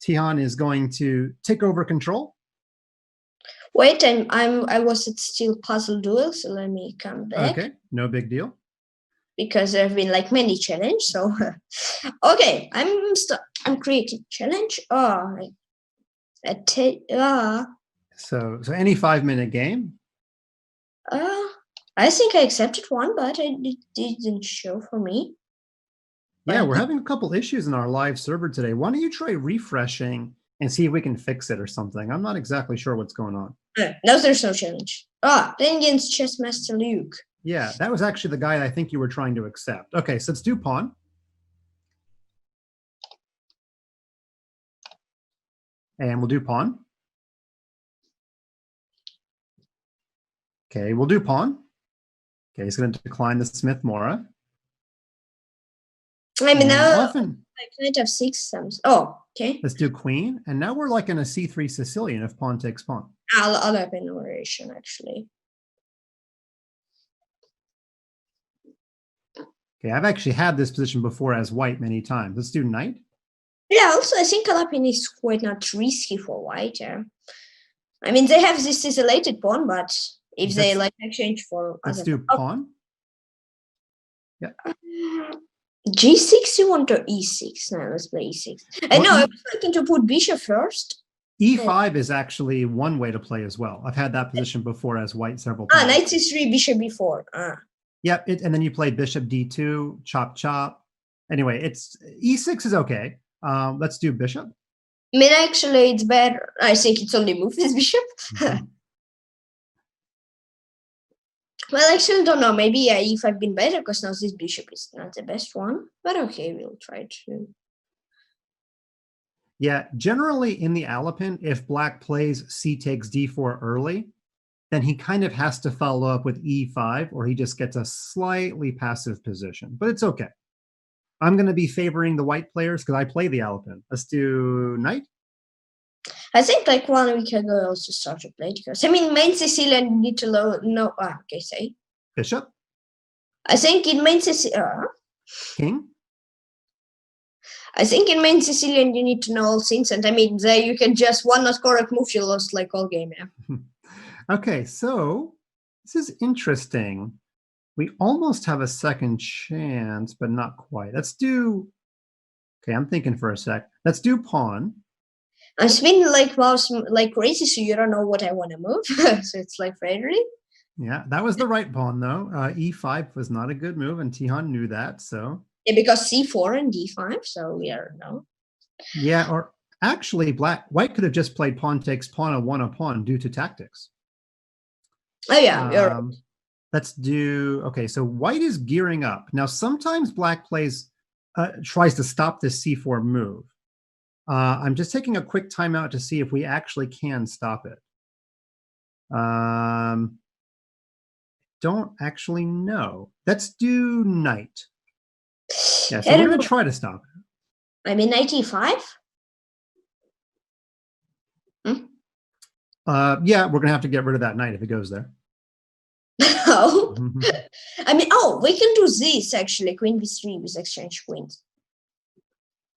Tihon is going to take over control. Wait, I was at still puzzle duel, so let me come back. Okay, no big deal. Because there have been like many challenges, so okay, I'm creating challenge. So any 5-minute game? I think I accepted one, but it didn't show for me. Yeah, we're having a couple issues in our live server today. Why don't you try refreshing and see if we can fix it or something? I'm not exactly sure what's going on. No, there's no challenge. Playing against Chessmaster Luke. Yeah, that was actually the guy I think you were trying to accept. Okay, so let's do pawn. And we'll do pawn. Okay, we'll do pawn. Okay, he's going to decline the Smith Mora. I mean, now I knight f6. Oh, okay. Let's do queen. And now we're like in a c3 Sicilian if pawn takes pawn. I'll have an enumeration, actually. Okay, I've actually had this position before as white many times. Let's do knight. Yeah, also, I think Alapin is quite not risky for white. Yeah. I mean, they have this isolated pawn, but if they like exchange for... Let's do pawn. Yeah. G6 you want or E6? No, let's play E6. I know, I was thinking to put bishop first. E5 is actually one way to play as well. I've had that position before as white several times. Knight C3, bishop B4. Yep, and then you play bishop D2, chop, chop. Anyway, it's E6 is okay. Let's do bishop. I mean, actually, it's better. I think it's only move this bishop. Well, actually, don't know. Maybe yeah, E5 been better because now this bishop is not the best one. But okay, we'll try to. Yeah, generally in the Alapin, if black plays C takes D4 early, then he kind of has to follow up with E5, or he just gets a slightly passive position. But it's okay. I'm going to be favoring the white players because I play the Alapin. Let's do knight. I think like 1 week ago I also started playing because I mean main Sicilian you need to know. Okay, say bishop. I think in main Sicilian. King. I think in main Sicilian you need to know all things, and I mean there you can just one not correct move you lost like all game. Yeah. Okay, so this is interesting. We almost have a second chance, but not quite. Let's do. Okay, I'm thinking for a sec. Let's do pawn. I'm spinning like mouse like crazy, so you don't know what I want to move. So it's like Frederick. Yeah, that was the right pawn though. E5 was not a good move, and Tihon knew that. So yeah, because C4 and D5, so we are no. Yeah, or actually, white could have just played pawn takes pawn and won a pawn due to tactics. Oh yeah, you're right. Let's do. Okay, so white is gearing up now. Sometimes black plays tries to stop this C4 move. I'm just taking a quick timeout to see if we actually can stop it. Don't actually know. Let's do knight. Yeah, so we're going to try to stop it. I mean, knight E5? Yeah, we're going to have to get rid of that knight if it goes there. Oh. I mean, we can do this actually. Queen B3 with exchange queens.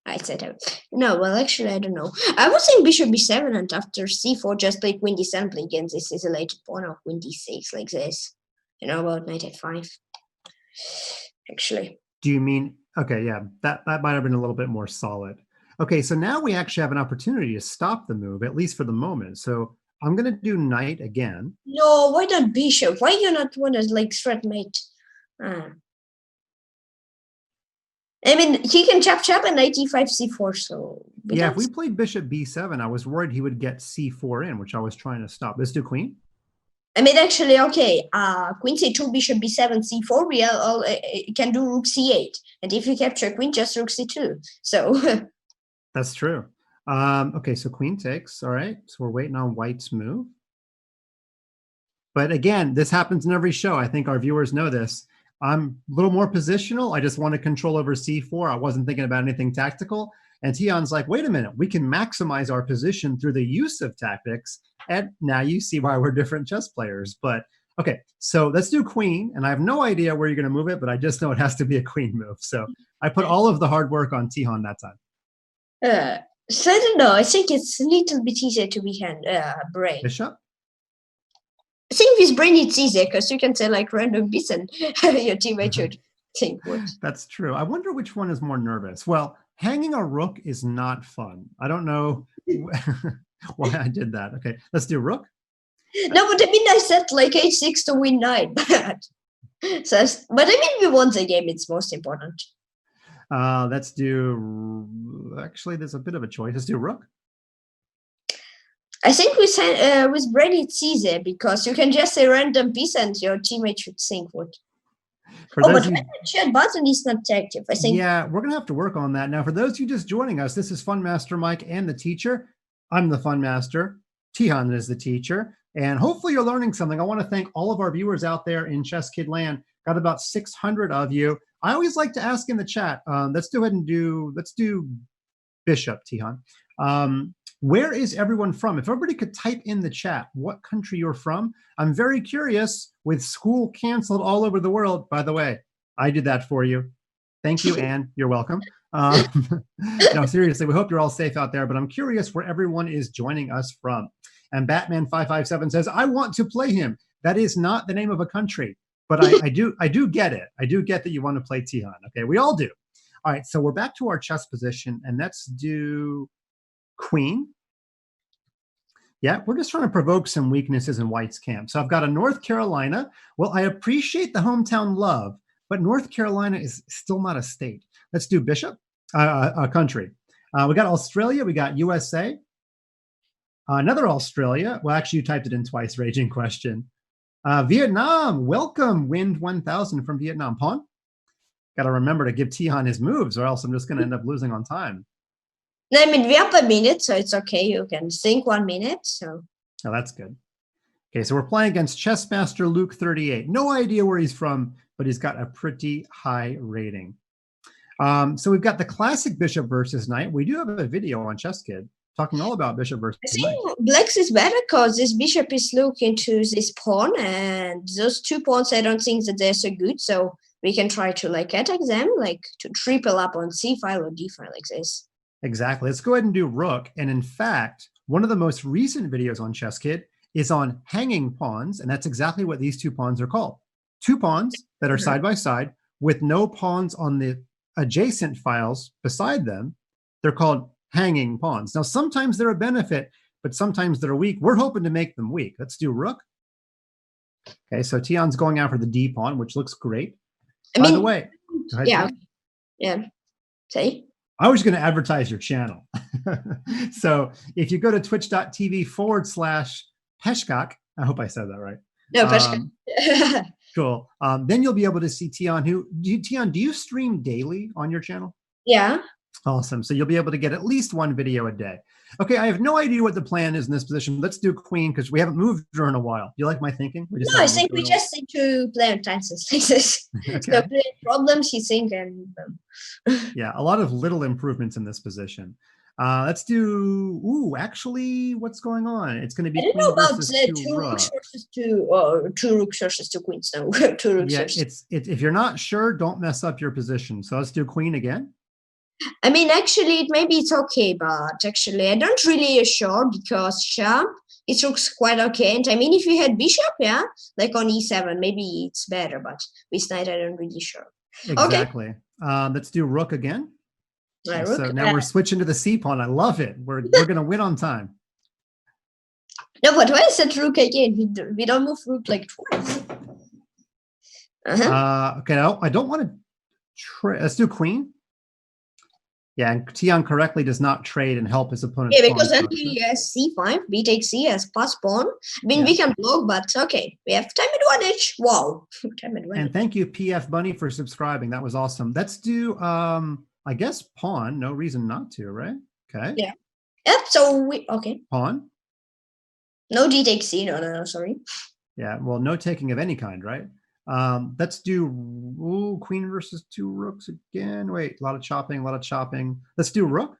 I said no. Well, actually, I don't know. I was saying bishop B7 and after C4, just play queen D7, play against this isolated pawn or queen D6 like this. You know about knight F5. Actually. Do you mean okay? Yeah, that might have been a little bit more solid. Okay, so now we actually have an opportunity to stop the move, at least for the moment. So I'm going to do knight again. No, why not bishop? Why you not want to like threat mate? I mean, he can chop and knight E5, C4. So yeah, if we played bishop B7, I was worried he would get C4 in, which I was trying to stop. Let's do queen. I mean, actually, okay. Queen C2, bishop B7, C4. We all can do rook C8, and if you capture queen, just rook C2. So that's true. Okay, so queen takes. All right, so we're waiting on white's move. But again, this happens in every show. I think our viewers know this. I'm a little more positional. I just want to control over C4. I wasn't thinking about anything tactical. And Tihon's like, wait a minute, we can maximize our position through the use of tactics. And now you see why we're different chess players. But okay, so let's do queen. And I have no idea where you're going to move it, but I just know it has to be a queen move. So I put all of the hard work on Tihon that time. So I don't know. I think it's a little bit easier to be brain. Bishop? I think with brain it's easier because you can say like random bits and your teammate should think what. That's true. I wonder which one is more nervous. Well, hanging a rook is not fun. I don't know why I did that. Okay, let's do rook. No, but I mean I said like H6 to win 9. But I mean we won the game. It's most important. Let's do. Actually, there's a bit of a choice. Let's do rook. I think with brain it's easier because you can just say random piece and your teammate should think what. But chat button is not active. I think. Yeah, we're gonna have to work on that. Now, for those of you just joining us, this is FunMasterMike and the teacher. I'm the Fun Master. Tihon is the teacher, and hopefully you're learning something. I want to thank all of our viewers out there in ChessKid land. Got about 600 of you. I always like to ask in the chat. Let's go ahead and do bishop, Tihon. Where is everyone from? If everybody could type in the chat what country you're from. I'm very curious with school canceled all over the world. By the way, I did that for you. Thank you, Anne. You're welcome. No, seriously, we hope you're all safe out there, but I'm curious where everyone is joining us from. And Batman557 says, I want to play him. That is not the name of a country, but I do get it. I do get that you want to play Tihon. Okay, we all do. All right, so we're back to our chess position, and let's do queen. Yeah, we're just trying to provoke some weaknesses in White's camp. So I've got a North Carolina. Well, I appreciate the hometown love, but North Carolina is still not a state. Let's do bishop, a country. We got Australia. We got USA. Another Australia. Well, actually, you typed it in twice. Raging question. Vietnam. Welcome, Wind 1000 from Vietnam. Pawn. Got to remember to give Tihon his moves, or else I'm just going to end up losing on time. No, I mean, we have a minute, so it's okay. You can think 1 minute. So. Oh, that's good. Okay, so we're playing against ChessMaster Luke 38. No idea where he's from, but he's got a pretty high rating. So we've got the classic bishop versus knight. We do have a video on ChessKid talking all about bishop versus I knight. think Black's is better because this bishop is looking to this pawn, and those 2 pawns, I don't think that they're so good. So we can try to like attack them, like to triple up on c file or d file like this. Exactly. Let's go ahead and do rook. And in fact, one of the most recent videos on ChessKid is on hanging pawns, and that's exactly what these 2 pawns are called. 2 pawns that are side by side with no pawns on the adjacent files beside them. They're called hanging pawns. Now, sometimes they're a benefit, but sometimes they're weak. We're hoping to make them weak. Let's do rook. Okay, so Tihon's going after the D pawn, which looks great. By the way, yeah. Say. I was going to advertise your channel. So if you go to twitch.tv/Peshkak, I hope I said that right. No, Peshkak. Cool. Then you'll be able to see Tihon. Tihon, do you stream daily on your channel? Yeah. Awesome. So you'll be able to get at least 1 video a day. Okay, I have no idea what the plan is in this position. Let's do queen because we haven't moved her in a while. Do you like my thinking? No, I think we just need to play on chances like this. Okay. So play problems, you think, and yeah, a lot of little improvements in this position. Let's do. Actually, what's going on? It's going to be. I don't know about the 2 rooks versus 2 rooks versus 2 queens. No, 2 rooks. Yeah, it's if you're not sure, don't mess up your position. So let's do queen again. I mean, actually, maybe it's okay, but actually, I don't really sure because it looks quite okay. And I mean, if you had bishop, yeah, like on e7, maybe it's better. But with knight, I don't really sure. Exactly. Okay. Let's do rook again. So now we're switching to the c pawn. I love it. We're gonna win on time. No, but why is that rook again? We don't move rook like twice. Okay, no, I don't want to. Let's do queen. Yeah, and Tihon correctly does not trade and help his opponent. Yeah, because then he has c5, b takes c as pass pawn. I mean, we can block, but okay, we have time advantage. Wow, time advantage. And thank you, PF Bunny, for subscribing. That was awesome. Let's do, I guess, pawn. No reason not to, right? Okay. Yeah. Yep. So okay. Pawn. No d takes c. No, sorry. Yeah. Well, no taking of any kind, right? Let's do queen versus 2 rooks again. Wait, a lot of chopping. Let's do rook.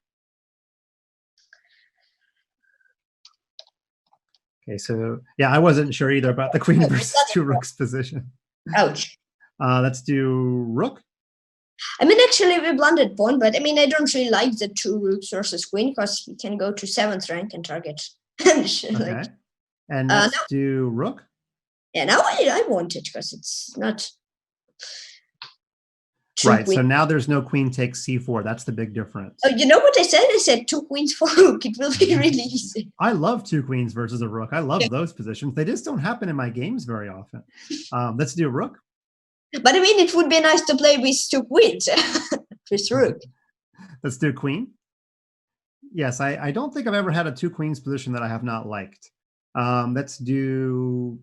Okay, so yeah, I wasn't sure either about the queen versus 2 rooks position. Ouch. Let's do rook. I mean, actually, we blundered pawn, but I mean, I don't really like the 2 rooks versus queen because he can go to 7th rank and target. Okay. And let's do rook. Yeah, now I want it because it's not. Right, so now there's no queen takes c4. That's the big difference. Oh, you know what I said? I said 2 queens for rook. It will be really easy. I love 2 queens versus a rook. I love those positions. They just don't happen in my games very often. Let's do rook. But I mean, it would be nice to play with 2 queens with rook. Let's do queen. Yes, I don't think I've ever had a 2 queens position that I have not liked. Let's do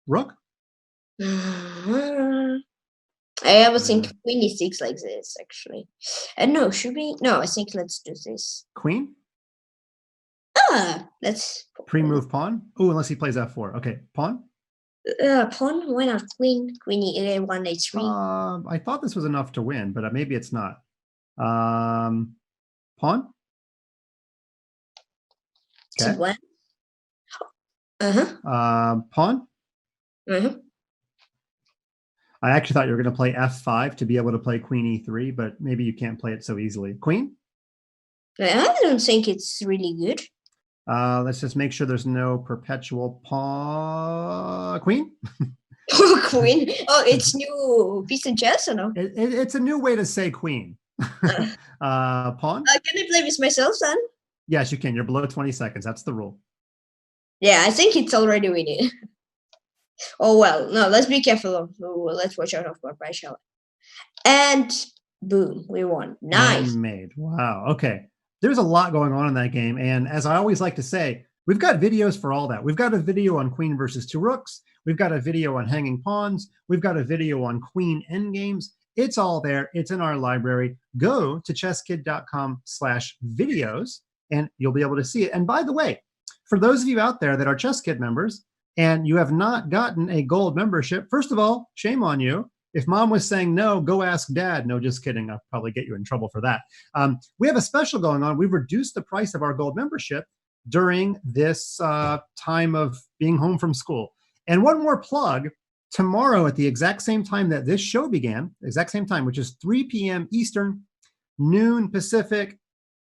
rook. I ever think queen e6 like this, actually. And no, should we? No, I think let's do this. Queen? Let's... Pre-move pawn? Oh, unless he plays f4. Okay, pawn? Pawn? Why not queen? Queen e1, h3. I thought this was enough to win, but maybe it's not. Pawn? Okay. Pawn? I actually thought you were going to play f5 to be able to play queen e3, but maybe you can't play it so easily. Queen? I don't think it's really good. Let's just make sure there's no perpetual pawn. Queen? Queen? Oh, it's new piece in chess or no? It's a new way to say queen. Pawn? Can I play with myself then? Yes, you can. You're below 20 seconds. That's the rule. Yeah, I think it's already winning. Oh, well, no, let's be careful. Let's watch out of board by shell. And boom, we won. Nice. And made. Wow. Okay. There's a lot going on in that game. And as I always like to say, we've got videos for all that. We've got a video on queen versus two rooks. We've got a video on hanging pawns. We've got a video on queen endgames. It's all there. It's in our library. Go to chesskid.com/videos and you'll be able to see it. And by the way, for those of you out there that are ChessKid members and you have not gotten a gold membership, first of all, shame on you. If mom was saying no, go ask dad. No, just kidding. I'll probably get you in trouble for that. We have a special going on. We've reduced the price of our gold membership during this time of being home from school. And one more plug, tomorrow at the exact same time that this show began, exact same time, which is 3 p.m. Eastern, noon Pacific.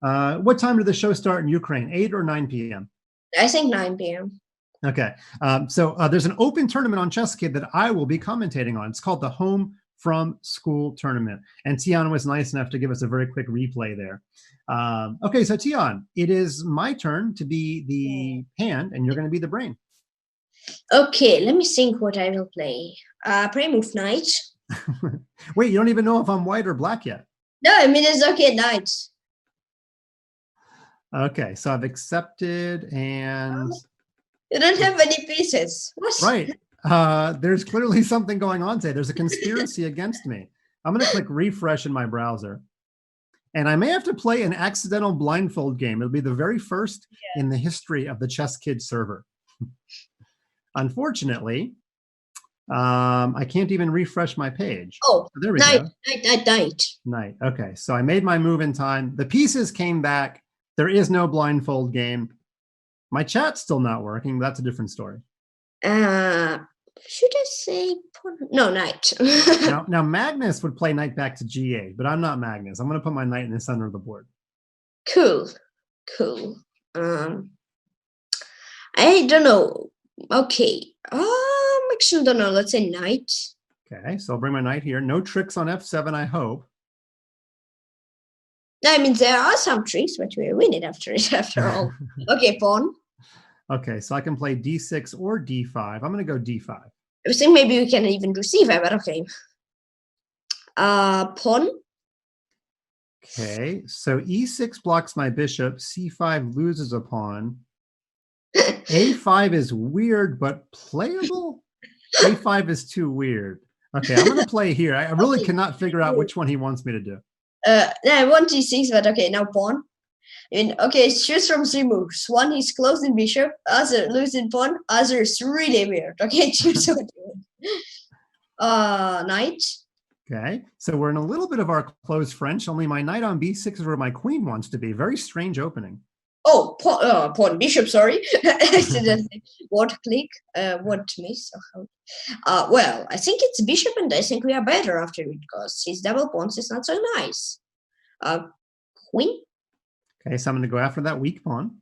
What time did the show start in Ukraine, 8 or 9 p.m.? I think 9 p.m. Okay, so there's an open tournament on ChessKid that I will be commentating on. It's called the Home from School Tournament. And Tihon was nice enough to give us a very quick replay there. Okay, so Tihon, it is my turn to be the hand, and you're going to be the brain. Okay, let me think what I will play. Pre-move knight. Wait, you don't even know if I'm white or black yet. No, I mean, it's okay, knight. Okay, so I've accepted and... You don't have any pieces. What? Right. There's clearly something going on today. There's a conspiracy against me. I'm going to click refresh in my browser. And I may have to play an accidental blindfold game. It'll be the very first in the history of the ChessKid server. Unfortunately, I can't even refresh my page. Oh, so there we go. Night. Okay, so I made my move in time. The pieces came back. There is no blindfold game. My chat's still not working. That's a different story. Should I say no, knight? now Magnus would play knight back to G8, but I'm not Magnus. I'm going to put my knight in the center of the board. Cool. I don't know. Okay. Actually, don't know. Let's say knight. Okay, so I'll bring my knight here. No tricks on F7, I hope. I mean, there are some tricks, but we win it after all. Okay, pawn. Okay, so I can play D6 or D5. I'm going to go D5. I was thinking maybe we can even do C5, but okay. Pawn. Okay, so E6 blocks my bishop. C5 loses a pawn. A5 is weird, but playable? A5 is too weird. Okay, I'm going to play here. I really cannot figure out which one he wants me to do. I want G6, but okay, now pawn. Okay, choose from 3 moves. One is closing bishop, other losing pawn, other is really weird. Okay, choose what you want. Knight. Okay, so we're in a little bit of our closed French, only my knight on B6 is where my queen wants to be. Very strange opening. Oh, pawn, bishop, sorry. What click? What miss? Well, I think it's bishop, and I think we are better after it because his double pawns is not so nice. Queen. Okay, so I'm going to go after that weak pawn.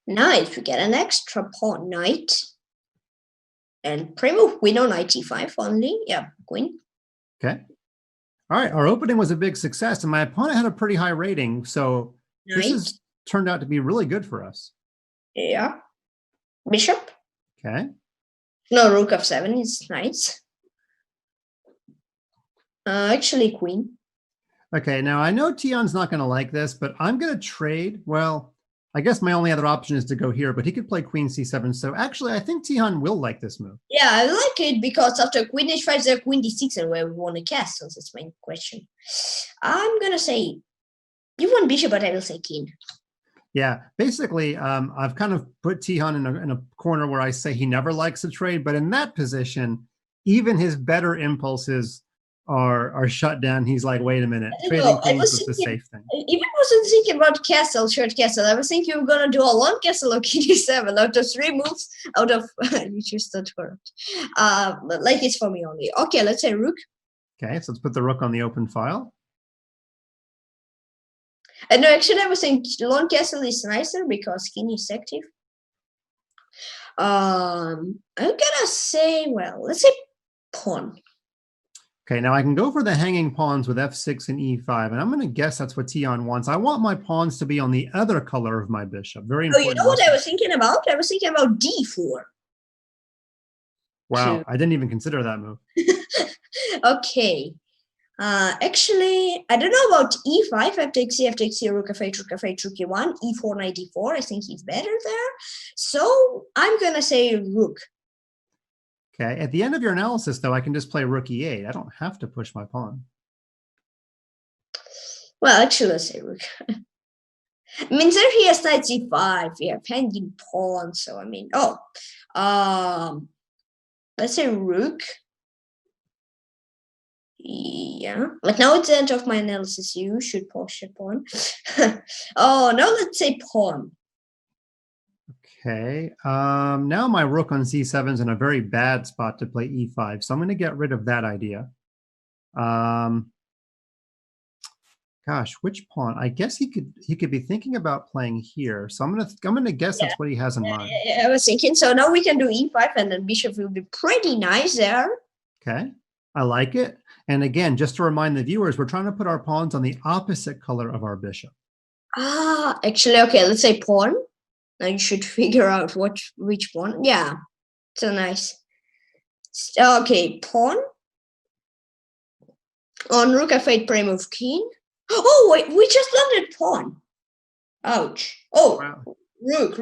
Knight, we get an extra pawn, knight. And pre-move, we know knight e5 only. Yeah, queen. Okay. All right, our opening was a big success, and my opponent had a pretty high rating, so this has turned out to be really good for us. Yeah. Bishop. Okay. No, rook f7 is nice. Actually, queen. Okay, now I know Tihon's not going to like this, but I'm going to trade. Well, I guess my only other option is to go here, but he could play queen c7. So actually, I think Tihon will like this move. Yeah, I like it because after queen h5, there's queen d6, and where we want to castle. That's my question. I'm going to say, you want bishop, but I will say king. Yeah, basically, I've kind of put Tihon in a corner where I say he never likes to trade, but in that position, even his better impulses are shut down. He's like, wait a minute, trading queens is the safe thing. I even wasn't thinking about castle, short castle. I was thinking we were gonna do a long castle or king e7 out of 3 moves. Out of you just not worked. Like it's for me only. Okay, let's say rook. Okay, so let's put the rook on the open file. And no, actually, I was saying long castle is nicer because king is active. I'm gonna say, well, let's say pawn. Okay, now I can go for the hanging pawns with f6 and e5, and I'm going to guess that's what Tihon wants. I want my pawns to be on the other color of my bishop. Very Oh, important. you know what I was thinking about? I was thinking about d4. Wow, I didn't even consider that move. Okay. Actually, I don't know about e5, f takes c, rook f8, rook f8, rook e1, e4, knight e4. I think he's better there. So I'm going to say rook. Okay, at the end of your analysis, though, I can just play rook e8. I don't have to push my pawn. Well, actually, let's say rook. I mean, there he has knight c5. We have hanging pawn. So, I mean, let's say rook. Yeah, like now it's the end of my analysis. You should push a pawn. Oh, now let's say pawn. Okay, now my rook on c7 is in a very bad spot to play e5, so I'm going to get rid of that idea. Gosh, which pawn? I guess he could be thinking about playing here, so I'm gonna guess that's what he has in mind. I was thinking. So now we can do e5, and then bishop will be pretty nice there. Okay, I like it. And again, just to remind the viewers, we're trying to put our pawns on the opposite color of our bishop. Actually, okay, let's say pawn. Now you should figure out which pawn. Yeah, so nice. Okay, pawn. On rook f8, prime move king. Oh, wait, we just landed pawn. Ouch. Oh, wow. Rook.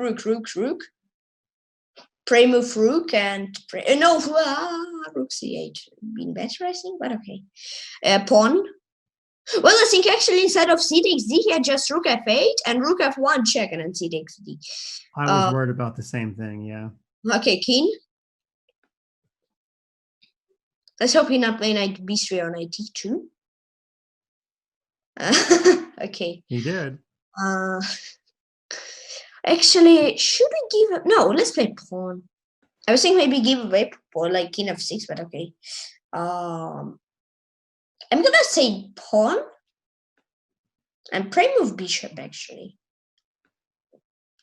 Prime move rook and rook c8. Been better, I think, but okay. Pawn. Well, I think actually instead of c takes d, he had just rook f8 and rook f1 check and then c takes d. I was worried about the same thing, yeah. Okay, king. Let's hope he not play knight b3 or knight d2. Okay. He did. Actually, should we give up? No, let's play pawn. I was thinking maybe give away pawn like king f6, but okay. I'm gonna say pawn and prime move bishop actually.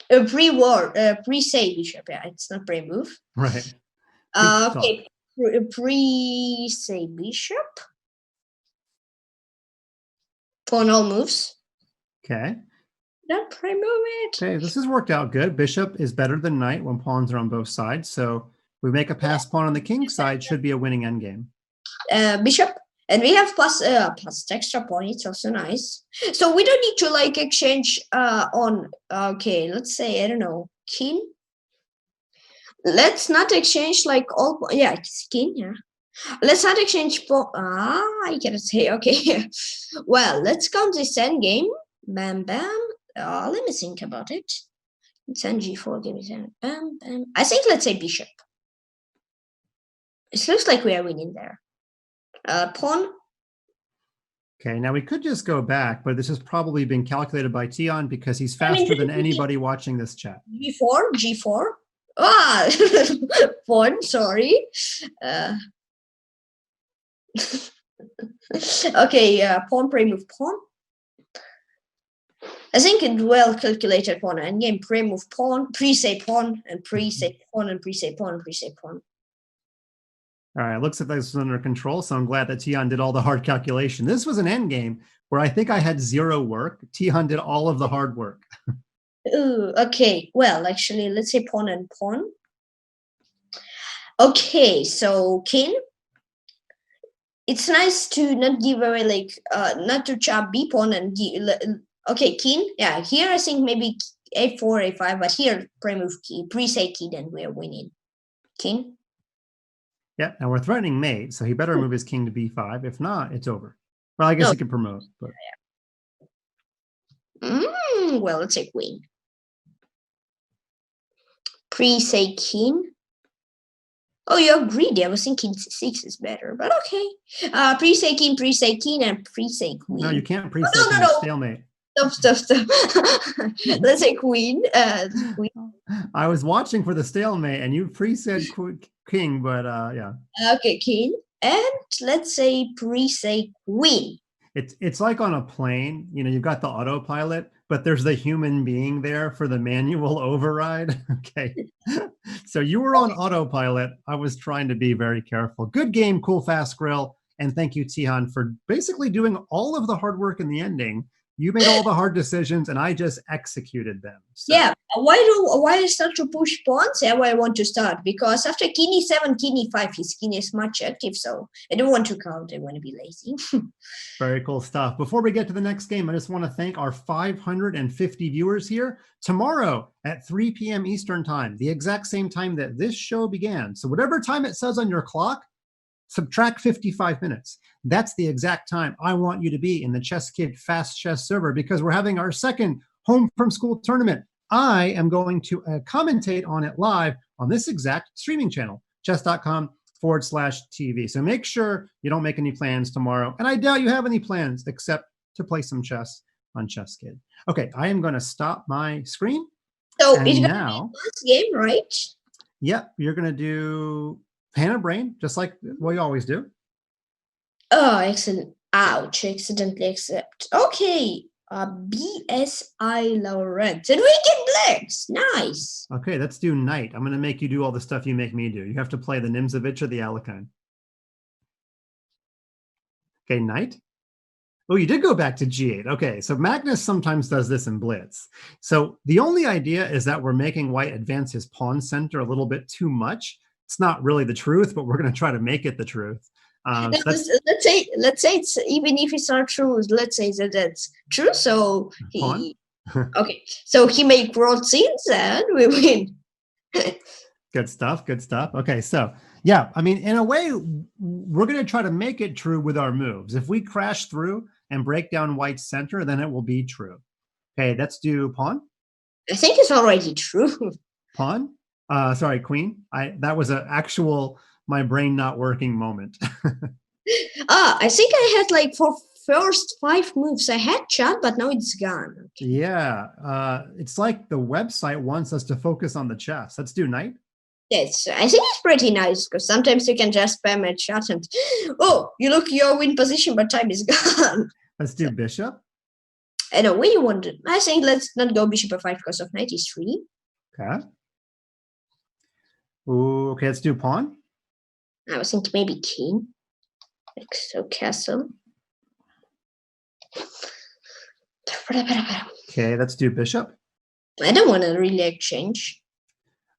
Pre-war, pre-say bishop. Yeah, it's not prime move. Right. Okay, pre-say bishop. Pawn all moves. Okay. Not prime move it. Okay, this has worked out good. Bishop is better than knight when pawns are on both sides. So we make a pass pawn on the king side, should be a winning endgame. Bishop, and we have plus extra pawn. It's also nice. So we don't need to like exchange on. Okay, let's say I don't know, king. Let's not exchange like all. Yeah, it's king. Yeah. Let's not exchange pawn. I cannot say. Okay. Well, let's count this endgame. Bam, bam. Let me think about it. It's g4. Give me that. Bam, bam. I think let's say bishop. It looks like we are winning there. Pawn. Okay, now we could just go back, but this has probably been calculated by Tihon because he's faster than anybody watching this chat. G4. Pawn, sorry. Okay, pawn, prime move pawn. I think it well calculated pawn endgame, prime move pawn, pre-say pawn, and pre-say pawn, and pre-say pawn, and pre-say pawn. All right, looks like this was under control, so I'm glad that Tihon did all the hard calculation. This was an endgame where I think I had zero work. Tihon did all of the hard work. Ooh, okay, well, actually, let's say pawn and pawn. Okay, so king. It's nice to not give away, like, not to chop b pawn and okay, king. Yeah, here I think maybe a4, a5, but here prime move key, pre-say key, then we are winning. King. Yeah, and we're threatening mate, so he better move his king to b5. If not, it's over. Well, I guess he can promote, but. Well, let's say queen. Pre-say king. Oh, you're greedy. I was thinking c6 is better, but okay. Pre-say king, and pre-say queen. No, you can't pre-say king. No. Stalemate. Stop. Let's say queen. Queen. I was watching for the stalemate, and you pre-said king, but yeah. Okay, king, and let's say pre-say queen. It's like on a plane, you know, you've got the autopilot, but there's the human being there for the manual override. Okay. So you were on autopilot. I was trying to be very careful. Good game, Cool Fast Grill. And thank you, Tihon, for basically doing all of the hard work in the ending. You made all the hard decisions, and I just executed them. So. Yeah, why I start to push pawns? Yeah, why I want to start, because after king e7, king e5, his king is much active, so I don't want to count. I want to be lazy. Very cool stuff. Before we get to the next game, I just want to thank our 550 viewers here. Tomorrow at 3 p.m. Eastern time, the exact same time that this show began. So whatever time it says on your clock, subtract 55 minutes. That's the exact time I want you to be in the ChessKid Fast Chess server, because we're having our second home from school tournament. I am going to commentate on it live on this exact streaming channel, chess.com/TV. So make sure you don't make any plans tomorrow. And I doubt you have any plans except to play some chess on ChessKid. Okay, I am going to stop my screen. So it's going to be this game, right? Yep, you're going to do Pan and Brain, just like we always do. Oh, excellent. Ouch, accidentally accept. Okay. BSI Lawrence. And we get blacks. Nice. Okay, let's do knight. I'm going to make you do all the stuff you make me do. You have to play the Nimzovich or the Alekhine. Okay, knight. Oh, you did go back to g8. Okay, so Magnus sometimes does this in blitz. So the only idea is that we're making white advance his pawn center a little bit too much. It's not really the truth, but we're going to try to make it the truth. So let's say it's, even if it's not true, let's say that that's true. So he okay. So he make road scenes and we win. Good stuff. Good stuff. Okay, so yeah, I mean, in a way, we're going to try to make it true with our moves. If we crash through and break down white's center, then it will be true. Okay, let's do pawn. I think it's already true. Pawn. Sorry, queen. That was an actual my brain not working moment. I think I had like for first 5 moves I had chat, but now it's gone. Okay. Yeah, it's like the website wants us to focus on the chess. Let's do knight. Yes, I think it's pretty nice because sometimes you can just spam a chat and oh, you look your win position, but time is gone. Let's do bishop. I know where you want it. I think let's not go bishop f5 because of knight e3. Okay. Ooh, okay, let's do pawn. I was thinking maybe king. Like so, castle. Okay, let's do bishop. I don't want to really exchange.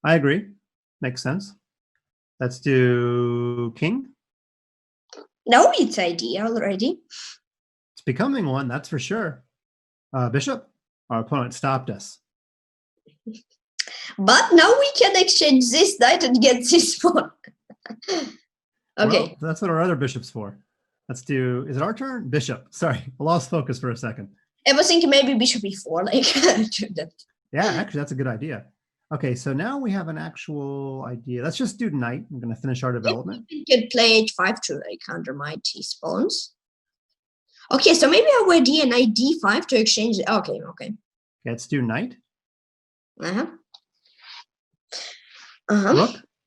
I agree. Makes sense. Let's do king. No, it's idea already. It's becoming one, that's for sure. Bishop. Our opponent stopped us. But now we can exchange this knight and get this one. Okay. Well, that's what our other bishop's for. Let's do, is it our turn? Bishop. Sorry, I lost focus for a second. I was thinking maybe bishop e4, like that. Yeah, actually, that's a good idea. Okay, so now we have an actual idea. Let's just do knight. I'm going to finish our development. You can play h5 to like undermine T-spawns. Okay, so maybe our idea knight d5 to exchange. Okay. Let's do knight.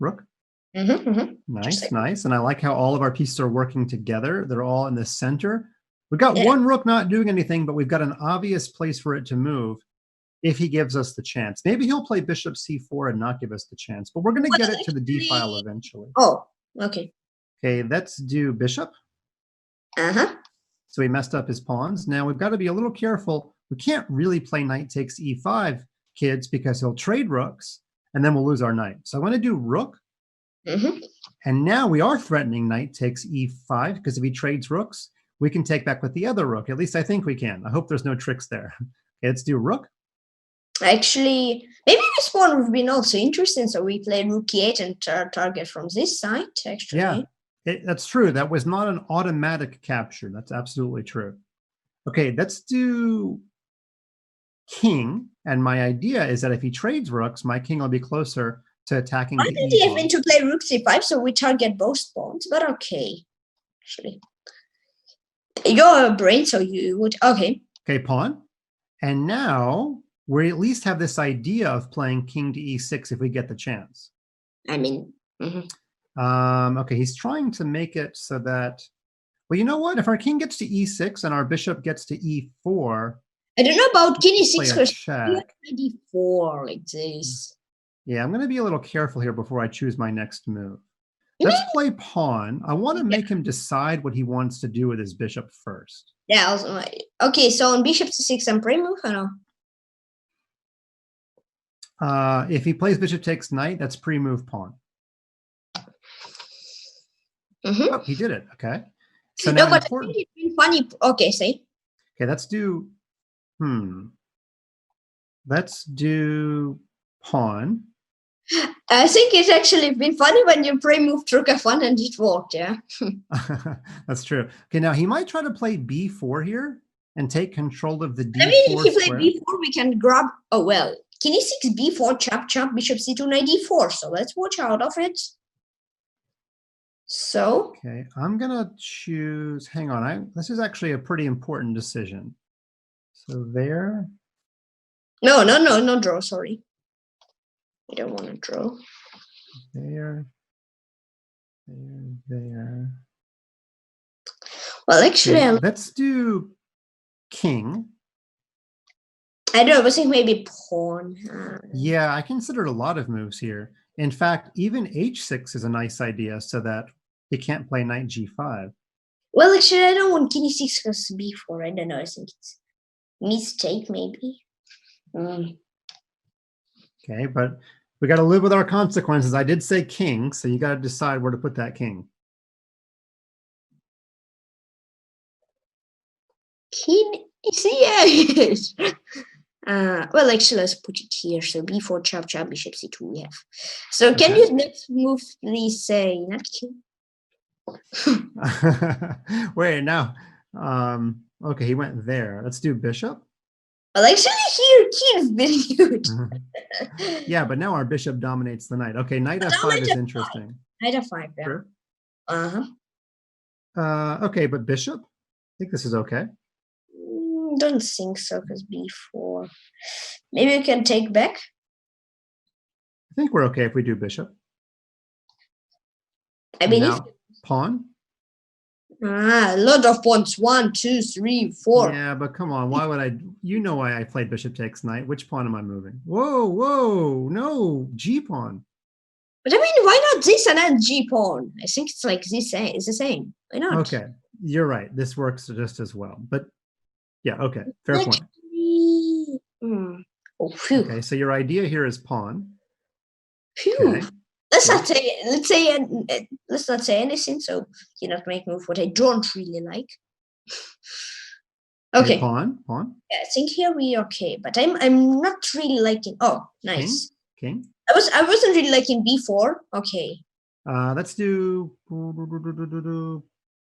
Rook. Nice. And I like how all of our pieces are working together. They're all in the center. We've got one rook not doing anything, but we've got an obvious place for it to move if he gives us the chance. Maybe he'll play bishop c4 and not give us the chance, but we're going to get it to the d file eventually. Oh, okay. Okay, let's do bishop. So he messed up his pawns. Now we've got to be a little careful. We can't really play knight takes e5, kids, because he'll trade rooks, and then we'll lose our knight. So I want to do rook. And now we are threatening knight takes e5, because if he trades rooks, we can take back with the other rook. At least I think we can. I hope there's no tricks there. Okay, let's do rook. Actually, maybe this one would have been also interesting. So we play rook e8 and target from this side, actually. Yeah, that's true. That was not an automatic capture. That's absolutely true. Okay, let's do king. And my idea is that if he trades rooks, my king will be closer to attacking the I didn't even to play rook c5, so we target both pawns, but okay. Actually, you're a brain, so you would, okay. Okay, pawn. And now we at least have this idea of playing king to e6 if we get the chance. I mean, okay, he's trying to make it so that, well, you know what? If our king gets to e6 and our bishop gets to e4, I don't know about king e6 because d4 like this. Yeah, I'm going to be a little careful here before I choose my next move. Let's play pawn. I want to make him decide what he wants to do with his bishop first. Yeah, okay, so on bishop c6 and pre-move, or no? If he plays bishop takes knight, that's pre-move pawn. Oh, he did it. Okay. So now no, but I think it's been funny. Okay, say. Okay, let's do. Let's do pawn. I think it's actually been funny when you pre-moved rook f1 and it worked. Yeah. That's true. Okay, now he might try to play b4 here and take control of the d4 I mean, if he square. plays b4, we can grab. Oh well, king e6, b4, chop, bishop c2, knight d4. So let's watch out of it. So. Okay, I'm gonna choose. Hang on, this is actually a pretty important decision. So there. No, draw. Sorry. We don't want to draw. There. Well, actually, okay, let's do king. I don't know. I was thinking maybe pawn. Yeah, I considered a lot of moves here. In fact, even h6 is a nice idea so that he can't play knight g5. Well, actually, I don't want king e6 because b4. I don't know. I think it's a mistake, maybe. Okay, but we got to live with our consequences. I did say king, so you got to decide where to put that king. King is well, actually, let's put it here. So b4, chop, bishop c2 we have. So can you next move please say not king? Wait, now. Okay, he went there. Let's do bishop. Well, actually, here king is very good. Yeah, but now our bishop dominates the knight. Okay, knight f5 is interesting. Knight f5, yeah. Sure. Uh-huh. Okay, but bishop? I think this is okay. Don't think so, because b4. Maybe we can take back. I think we're okay if we do bishop. I mean, now, pawn. A lot of pawns. 1, 2, 3, 4. Yeah, but come on. Why would I? You know why I played bishop takes knight. Which pawn am I moving? Whoa, no, g pawn. But I mean, why not this and then g pawn? I think it's like this. It's the same. Why not? Okay, you're right. This works just as well. But yeah, okay, fair point. Oh, phew. Okay, so your idea here is pawn. Phew. Okay. Let's not say anything. So you not make move what I don't really like. Okay. Pawn. Yeah, I think here we are okay, but I'm not really liking. Oh, nice. King. I wasn't really liking b4. Okay. Let's do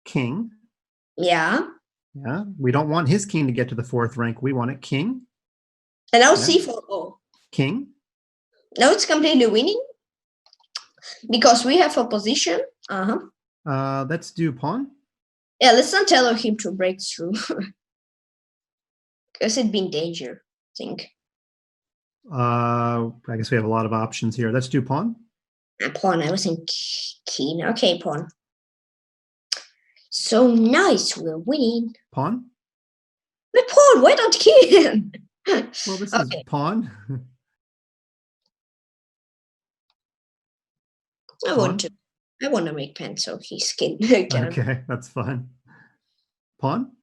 king. Yeah. Yeah. We don't want his king to get to the 4th rank. We want it king. And now c4. Oh. King. Now it's completely winning because we have a position. Let's do pawn. Yeah, let's not tell him to break through. Because it'd be in danger, I think. I guess we have a lot of options here. Let's do pawn. Pawn, I was thinking king. Okay, pawn. So nice, we're winning. Pawn? But pawn, why not king? Well, this is pawn. I want to make pen, so he's king. Okay, that's fine. Pawn?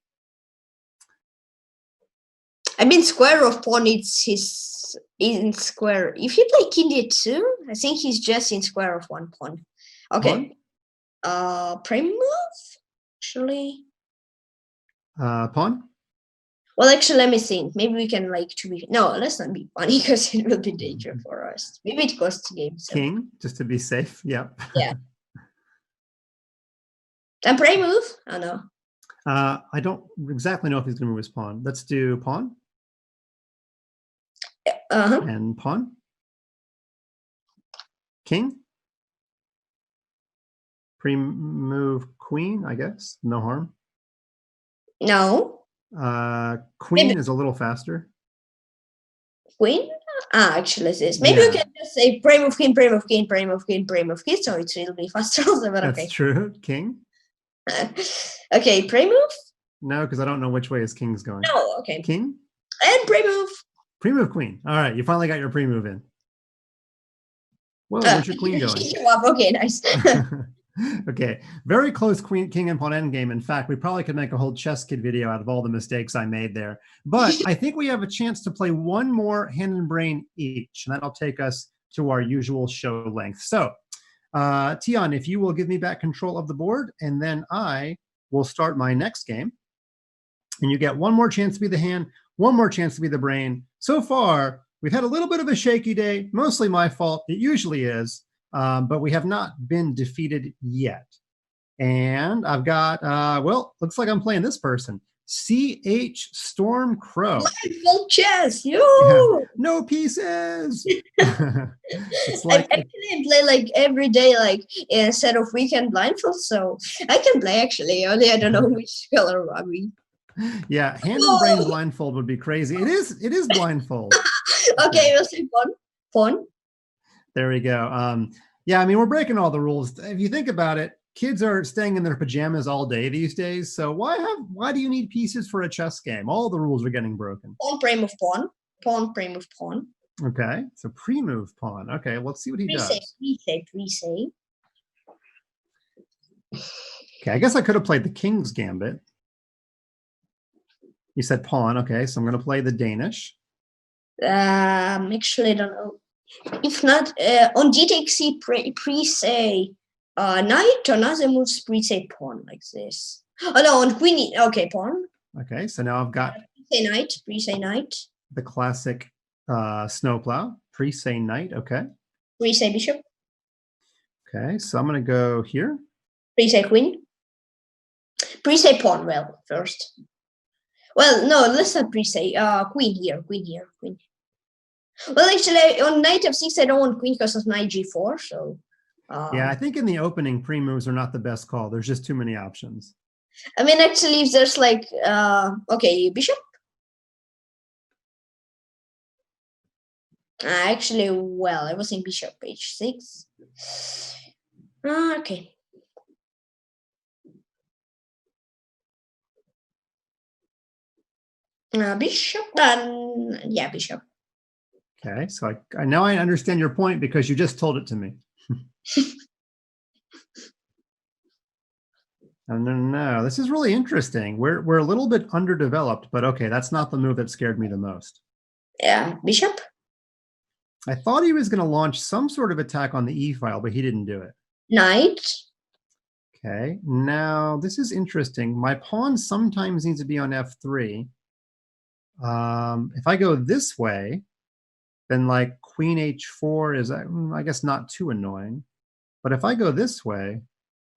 I mean, square of pawn, it's in square. If you play king d2, I think he's just in square of one pawn. Okay. Prime move, actually. Pawn? Well, actually, let me think. Maybe we can no, let's not be funny because it will be danger for us. Maybe it costs the game. So. King, just to be safe. Yep. Yeah. Then prime move? Oh, no. I don't exactly know if he's going to move his pawn. Let's do pawn. And pawn. King. Pre-move queen, I guess. No harm. No. Queen is a little faster. Queen? Actually, it is. Maybe you can just say prime of king, prime of king, prime of king, prime of king, so it will be faster also, but okay. That's true. King? Okay, prime move? No, because I don't know which way his king's going. No, okay. King? And prime move. Pre-move queen. All right, you finally got your pre-move in. Whoa, where's your queen going? Okay, nice. Okay, very close queen, king, and pawn endgame. In fact, we probably could make a whole ChessKid video out of all the mistakes I made there. But I think we have a chance to play one more hand and brain each, and that'll take us to our usual show length. So, Tihon, if you will give me back control of the board, and then I will start my next game. And you get one more chance to be the hand, one more chance to be the brain. So far, we've had a little bit of a shaky day, mostly my fault. It usually is. But we have not been defeated yet. And I've got, well, looks like I'm playing this person. CH Storm Crow. Full chess, you. Yeah, no pieces. It's like I actually play like every day, like instead of weekend blindfold. So I can play actually. Only I don't know which color are we. Yeah, hand and brain blindfold would be crazy. It is blindfold. Okay, we'll say pawn. There we go. Yeah, I mean, we're breaking all the rules. If you think about it, kids are staying in their pajamas all day these days. So why do you need pieces for a chess game? All the rules are getting broken. Pawn, pre-move, pawn. Pawn, pre-move, pawn. Okay, so pre-move pawn. Okay, let's see what he does. Pre-say. Okay, I guess I could have played the king's gambit. You said pawn. Okay, so I'm going to play the Danish. Actually, I don't know. If not, on d takes c pre-say knight, on other moves pre-say pawn like this. Oh no, on queen, okay, pawn. Okay, so now I've got pre-say knight. The classic snowplow, pre-say knight, okay. Pre-say bishop. Okay, so I'm gonna go here. Pre-say queen. Pre-say pawn, well, first. Well, no, let's not pre-say, queen here. Well, actually, on knight f6, I don't want queen because of knight g4, so... yeah, I think in the opening, pre-moves are not the best call. There's just too many options. I mean, actually, if there's like... okay, bishop. Actually, well, I was in bishop h6. Okay. Bishop, then... yeah, bishop. Okay, so I now I understand your point because you just told it to me. No, this is really interesting. We're a little bit underdeveloped, but okay, that's not the move that scared me the most. Yeah, bishop. I thought he was going to launch some sort of attack on the e file, but he didn't do it. Knight. Okay, now this is interesting. My pawn sometimes needs to be on f3. If I go this way, then like queen h4 is, I guess, not too annoying. But if I go this way,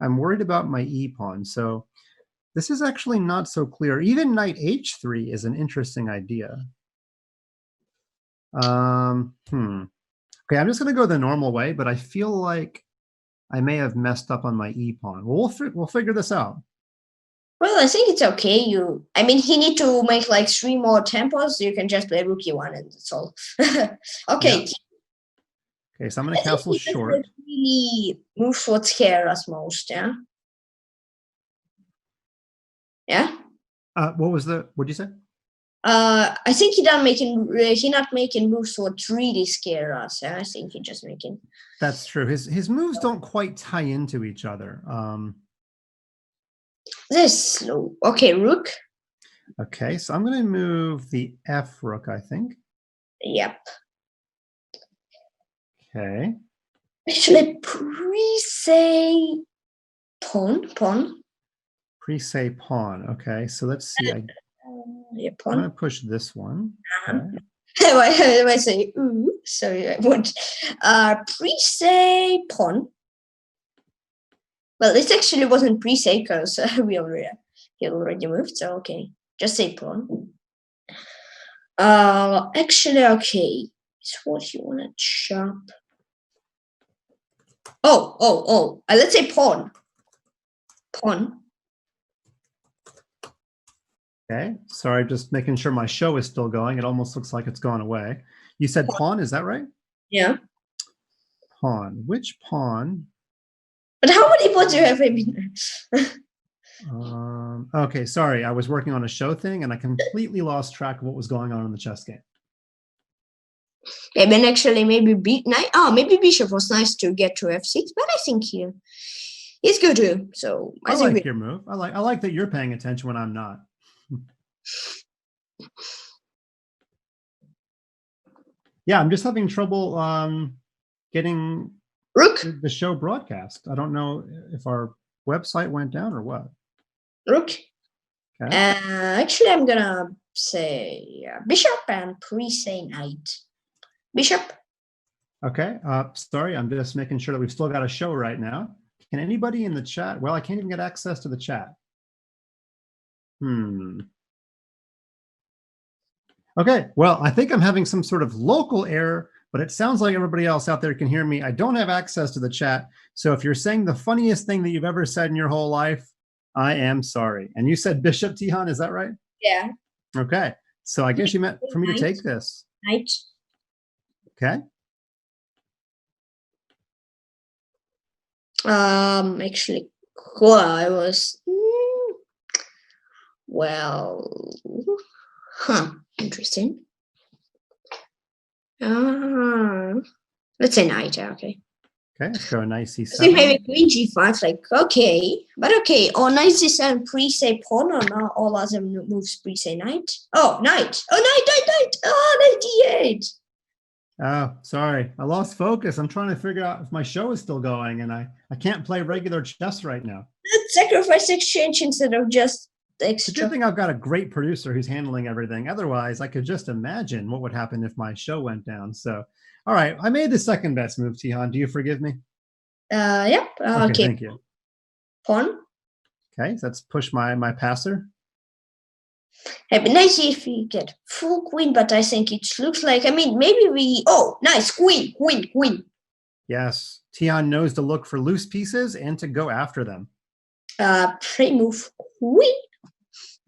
I'm worried about my e pawn. So this is actually not so clear. Even knight h3 is an interesting idea. Okay, I'm just going to go the normal way, but I feel like I may have messed up on my e pawn. Well, we'll figure this out. Well, I think it's okay. I mean, he need to make like 3 more tempos. So you can just play rook e1 and that's all. Okay. Yeah. Okay, so I'm going to castle short. Really moves what scare us most, yeah? Yeah? What'd you say? I think he not making moves what really scare us. Yeah? I think he just making. That's true. His moves don't quite tie into each other. This slow. Okay, rook. Okay, so I'm going to move the f rook, I think. Yep. Okay. Actually, pre-say pawn. Pre-say pawn. Okay, so let's see. Yeah, I'm going to push this one. Okay. I say ooh, sorry, I want pre-say pawn. Well, this actually wasn't pre-say because he already moved, so okay. Just say pawn. Actually, okay. It's what you want to chop. Oh. Let's say pawn. Pawn. Okay, sorry, just making sure my show is still going. It almost looks like it's gone away. You said pawn, is that right? Yeah. Pawn. Which pawn? But how many pawns do you have in okay, sorry. I was working on a show thing and I completely lost track of what was going on in the chess game. Yeah, then actually maybe maybe bishop was nice to get to f6, but I think here. He's good too. So I think like your move. I like that you're paying attention when I'm not. Yeah, I'm just having trouble getting Rook. the show broadcast. I don't know if our website went down or what. Rook. Okay. Actually, I'm gonna say bishop and pre-say knight. Bishop. Okay. Sorry, I'm just making sure that we've still got a show right now. Can anybody in the chat? Well, I can't even get access to the chat. Okay. Well, I think I'm having some sort of local error, but it sounds like everybody else out there can hear me. I don't have access to the chat. So if you're saying the funniest thing that you've ever said in your whole life, I am sorry. And you said Bishop Tihon, is that right? Yeah. Okay. So I guess you meant for me to take this. Knight. Okay. Actually, well, I was. Well, interesting. Let's say knight. Okay. Okay, let's go knight I think c7. maybe queen g5. Like okay, but okay. Or knight c7 pre-say pawn, or not all other moves pre-say knight. Oh, knight. Oh, knight. Oh, knight d8. Oh, sorry. I lost focus. I'm trying to figure out if my show is still going, and I can't play regular chess right now. Sacrifice exchange instead of just extra. It's a good thing I've got a great producer who's handling everything. Otherwise, I could just imagine what would happen if my show went down. So, all right. I made the second best move, Tihon. Do you forgive me? Yep. Okay, thank you. Pawn. Okay, so let's push my passer. It'd be nice if we get full queen, but I think it looks like, I mean, maybe we, oh, nice, queen. Yes, Tihon knows to look for loose pieces and to go after them. Play move queen.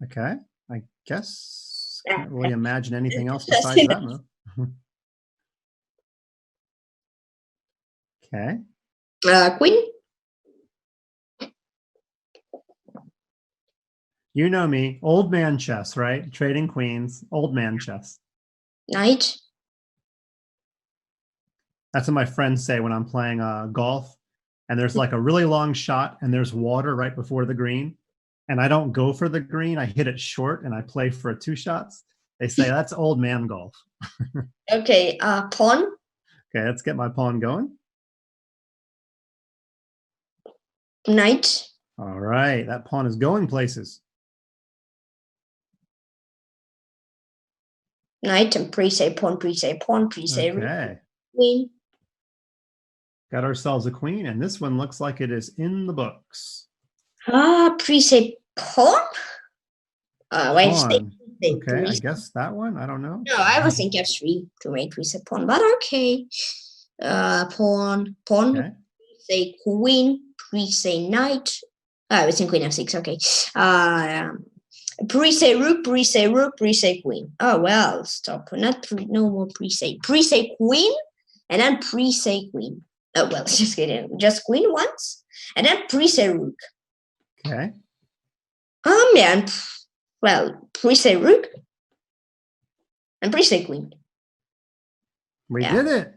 Okay, I guess can't really imagine anything else besides that move. Okay. Queen. You know me, old man chess, right? Trading queens, old man chess. Knight. That's what my friends say when I'm playing golf, and there's like a really long shot, and there's water right before the green, and I don't go for the green. I hit it short, and I play for 2 shots. They say that's old man golf. Okay, pawn. Okay, let's get my pawn going. Knight. All right, that pawn is going places. Knight and pre-say pawn, pre-say pawn, pre-say queen. Got ourselves a queen, and this one looks like it is in the books. Pre-say pawn? Wait, okay, I guess that one, I don't know. No, I was thinking f3 to make pre-say pawn, but okay. Pawn, okay. Pre-say queen, pre-say knight. I was thinking queen f6, okay. Pre-say rook, pre-say queen. Oh, well, stop. No more pre-say. Pre-say queen, and then pre-say queen. Oh, well, just kidding. Just queen once, and then pre-say rook. Okay. Yeah, well, pre-say rook, and pre-say queen. We did it.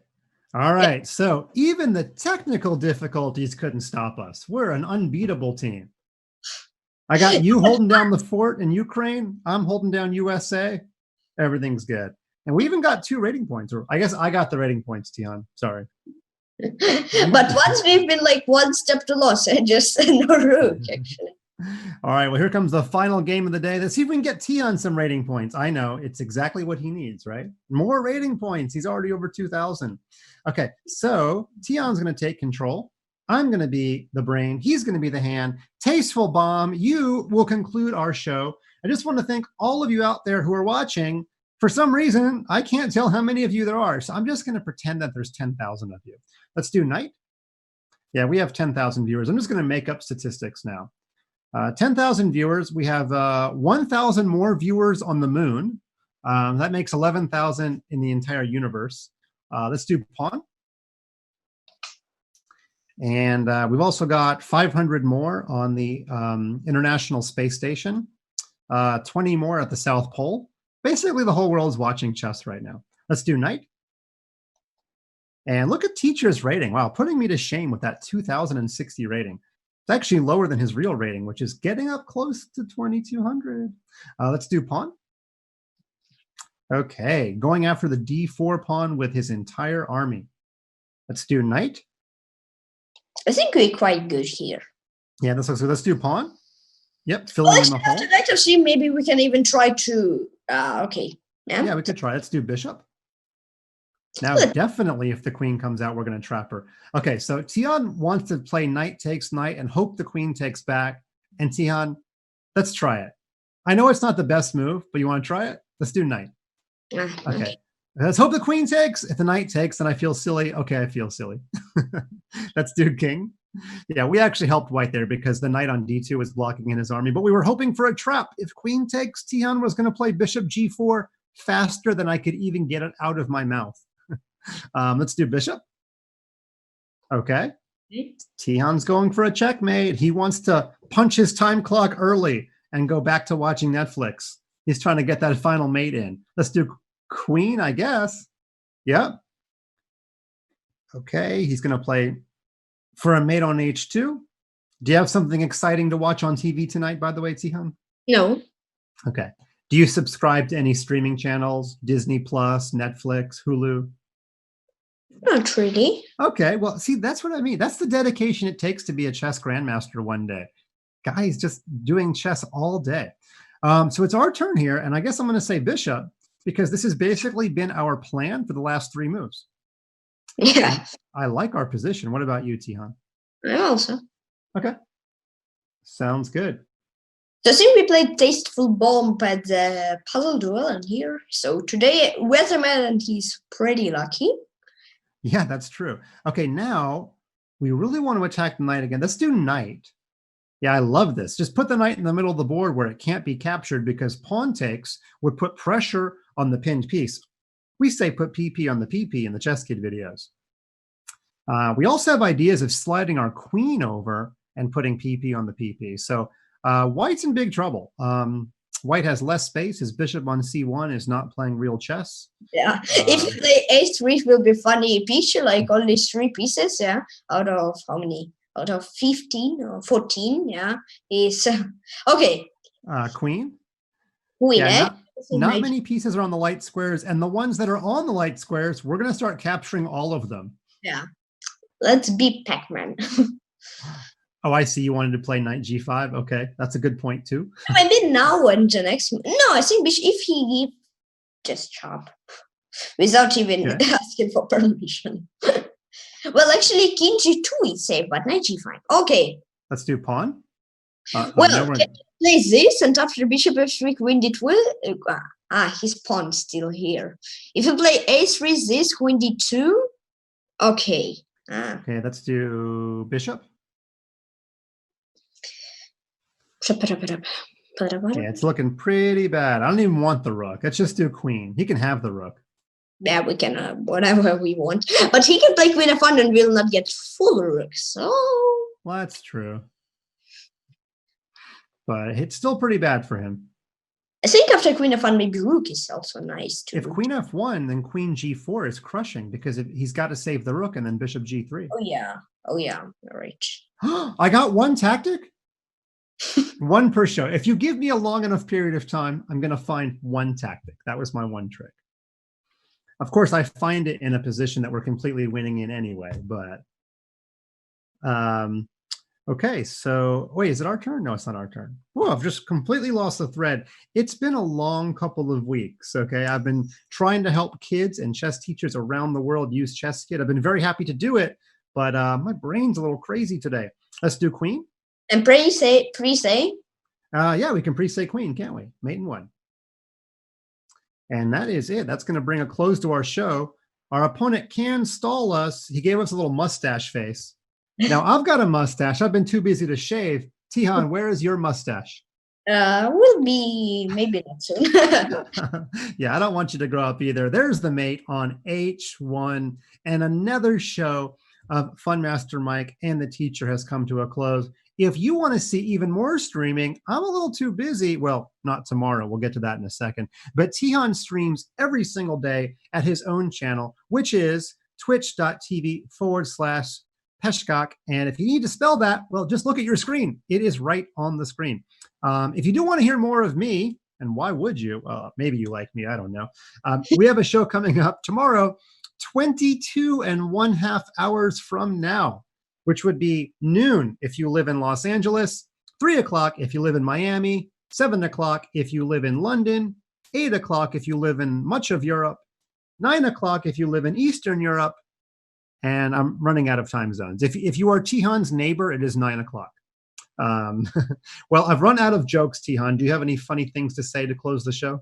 All right, so even the technical difficulties couldn't stop us. We're an unbeatable team. I got you holding down the fort in Ukraine. I'm holding down USA. Everything's good. And we even got 2 rating points. Or I guess I got the rating points, Tihon. Sorry. But once we've been like 1 step to loss, just no rook, actually. All right, well, here comes the final game of the day. Let's see if we can get Tihon some rating points. I know, it's exactly what he needs, right? More rating points. He's already over 2,000. Okay, so Tihon's going to take control. I'm going to be the brain. He's going to be the hand. Tasteful Bomb, you will conclude our show. I just want to thank all of you out there who are watching. For some reason, I can't tell how many of you there are, so I'm just going to pretend that there's 10,000 of you. Let's do night. Yeah, we have 10,000 viewers. I'm just going to make up statistics now. 10,000 viewers. We have 1,000 more viewers on the moon. That makes 11,000 in the entire universe. Let's do pawn. And we've also got 500 more on the International Space Station, 20 more at the South Pole. Basically, the whole world is watching chess right now. Let's do knight. And look at Ticher's rating. Wow, putting me to shame with that 2,060 rating. It's actually lower than his real rating, which is getting up close to 2,200. Let's do pawn. Okay, going after the d4 pawn with his entire army. Let's do knight. I think we're quite good here. Yeah, this looks good. Let's do pawn. Yep, filling in the hole. After knight f3, maybe we can even try to. Okay. Yeah, we could try. Let's do bishop. Now, definitely, if the queen comes out, we're going to trap her. Okay, so Tihon wants to play knight takes knight and hope the queen takes back. And Tihon, let's try it. I know it's not the best move, but you want to try it? Let's do knight. Okay. Let's hope the queen takes. If the knight takes, then I feel silly. Okay, I feel silly. Let's do king. Yeah, we actually helped white there because the knight on d2 was blocking in his army, but we were hoping for a trap. If queen takes, Tihon was going to play bishop g4 faster than I could even get it out of my mouth. Let's do bishop. Okay. Tihon's going for a checkmate. He wants to punch his time clock early and go back to watching Netflix. He's trying to get that final mate in. Let's do queen, I guess. Yep. Okay, he's going to play for a mate on h2. Do you have something exciting to watch on TV tonight, by the way, Tihon? No. Okay. Do you subscribe to any streaming channels? Disney Plus, Netflix, Hulu? Not really. Okay, well, see, that's what I mean. That's the dedication it takes to be a chess grandmaster one day. Guys just doing chess all day. So it's our turn here, and I guess I'm going to say bishop because this has basically been our plan for the last 3 moves. Yeah. I like our position. What about you, Tihon? I also. Okay. Sounds good. So I think we played Tasteful Bomb at the Puzzle Duel in here. So today, Weatherman, he's pretty lucky. Yeah, that's true. Okay, now we really want to attack the knight again. Let's do knight. Yeah, I love this. Just put the knight in the middle of the board where it can't be captured because pawn takes would put pressure on the pinned piece. We say put PP on the PP in the ChessKid videos. We also have ideas of sliding our queen over and putting PP on the PP. So white's in big trouble. White has less space. His bishop on c1 is not playing real chess. Yeah, if you play a3, it will be funny picture, like only 3 pieces, yeah, out of how many? Out of 15 or 14, yeah, is okay. Queen? Queen, yeah, not many pieces are on the light squares, and the ones that are on the light squares, we're going to start capturing all of them. Yeah, let's beat Pac-Man. Oh, I see. You wanted to play knight g5. Okay, that's a good point too. Maybe now and the next. No, I think if he just chop without even asking for permission. Well, actually, king g2 is safe, but knight g5. Okay. Let's do pawn. Well, can you play this and after bishop f3, queen d2? His pawn's still here. If you play a3, this queen d2. Okay. Okay, let's do bishop. Yeah, it's looking pretty bad. I don't even want the rook. Let's just do queen. He can have the rook. Yeah, we can whatever we want. But he can play queen f1 and will not get full rook. So well, that's true. But it's still pretty bad for him. I think after queen f1, maybe rook is also nice too. If queen f1, then queen g4 is crushing because he's got to save the rook and then bishop g3. Oh yeah. All right. I got one tactic. One per show. If you give me a long enough period of time, I'm going to find one tactic. That was my one trick. Of course, I find it in a position that we're completely winning in anyway, but okay, so wait, is it our turn? No, it's not our turn. Oh, I've just completely lost the thread. It's been a long couple of weeks, okay? I've been trying to help kids and chess teachers around the world use ChessKid. I've been very happy to do it, but my brain's a little crazy today. Let's do queen. And pre-say? Yeah, we can pre-say queen, can't we? Mate in 1. And that is it. That's going to bring a close to our show. Our opponent can stall us. He gave us a little mustache face. Now, I've got a mustache. I've been too busy to shave. Tihon, where is your mustache? Will be maybe not soon. Yeah, I don't want you to grow up either. There's the mate on H1, and another show of FunMasterMike and the Teacher has come to a close. If you want to see even more streaming, I'm a little too busy. Well, not tomorrow. We'll get to that in a second. But Tihon streams every single day at his own channel, which is twitch.tv/Patrick Peshkak. And if you need to spell that, well, just look at your screen. It is right on the screen. If you do want to hear more of me, and why would you? Maybe you like me, I don't know. We have a show coming up tomorrow, 22½ hours from now, which would be noon if you live in Los Angeles, 3 o'clock if you live in Miami, 7 o'clock if you live in London, 8 o'clock if you live in much of Europe, 9 o'clock if you live in Eastern Europe, and I'm running out of time zones. If you are Tihon's neighbor, it is 9 o'clock. Well, I've run out of jokes, Tihon. Do you have any funny things to say to close the show?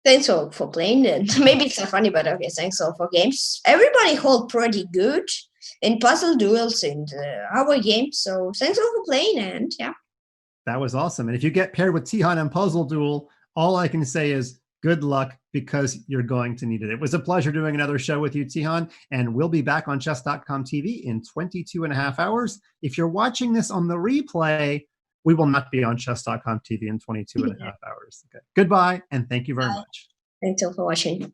Thanks all for playing. And maybe it's not funny, but okay, thanks all for games. Everybody hold pretty good in puzzle duels and our games. So thanks all for playing, and yeah. That was awesome. And if you get paired with Tihon and Puzzle Duel, all I can say is good luck, because you're going to need it. It was a pleasure doing another show with you, Tihon, and we'll be back on chess.com TV in 22½ hours. If you're watching this on the replay, we will not be on chess.com TV in 22½ hours. Okay. Goodbye, and thank you very much. Thanks all for watching.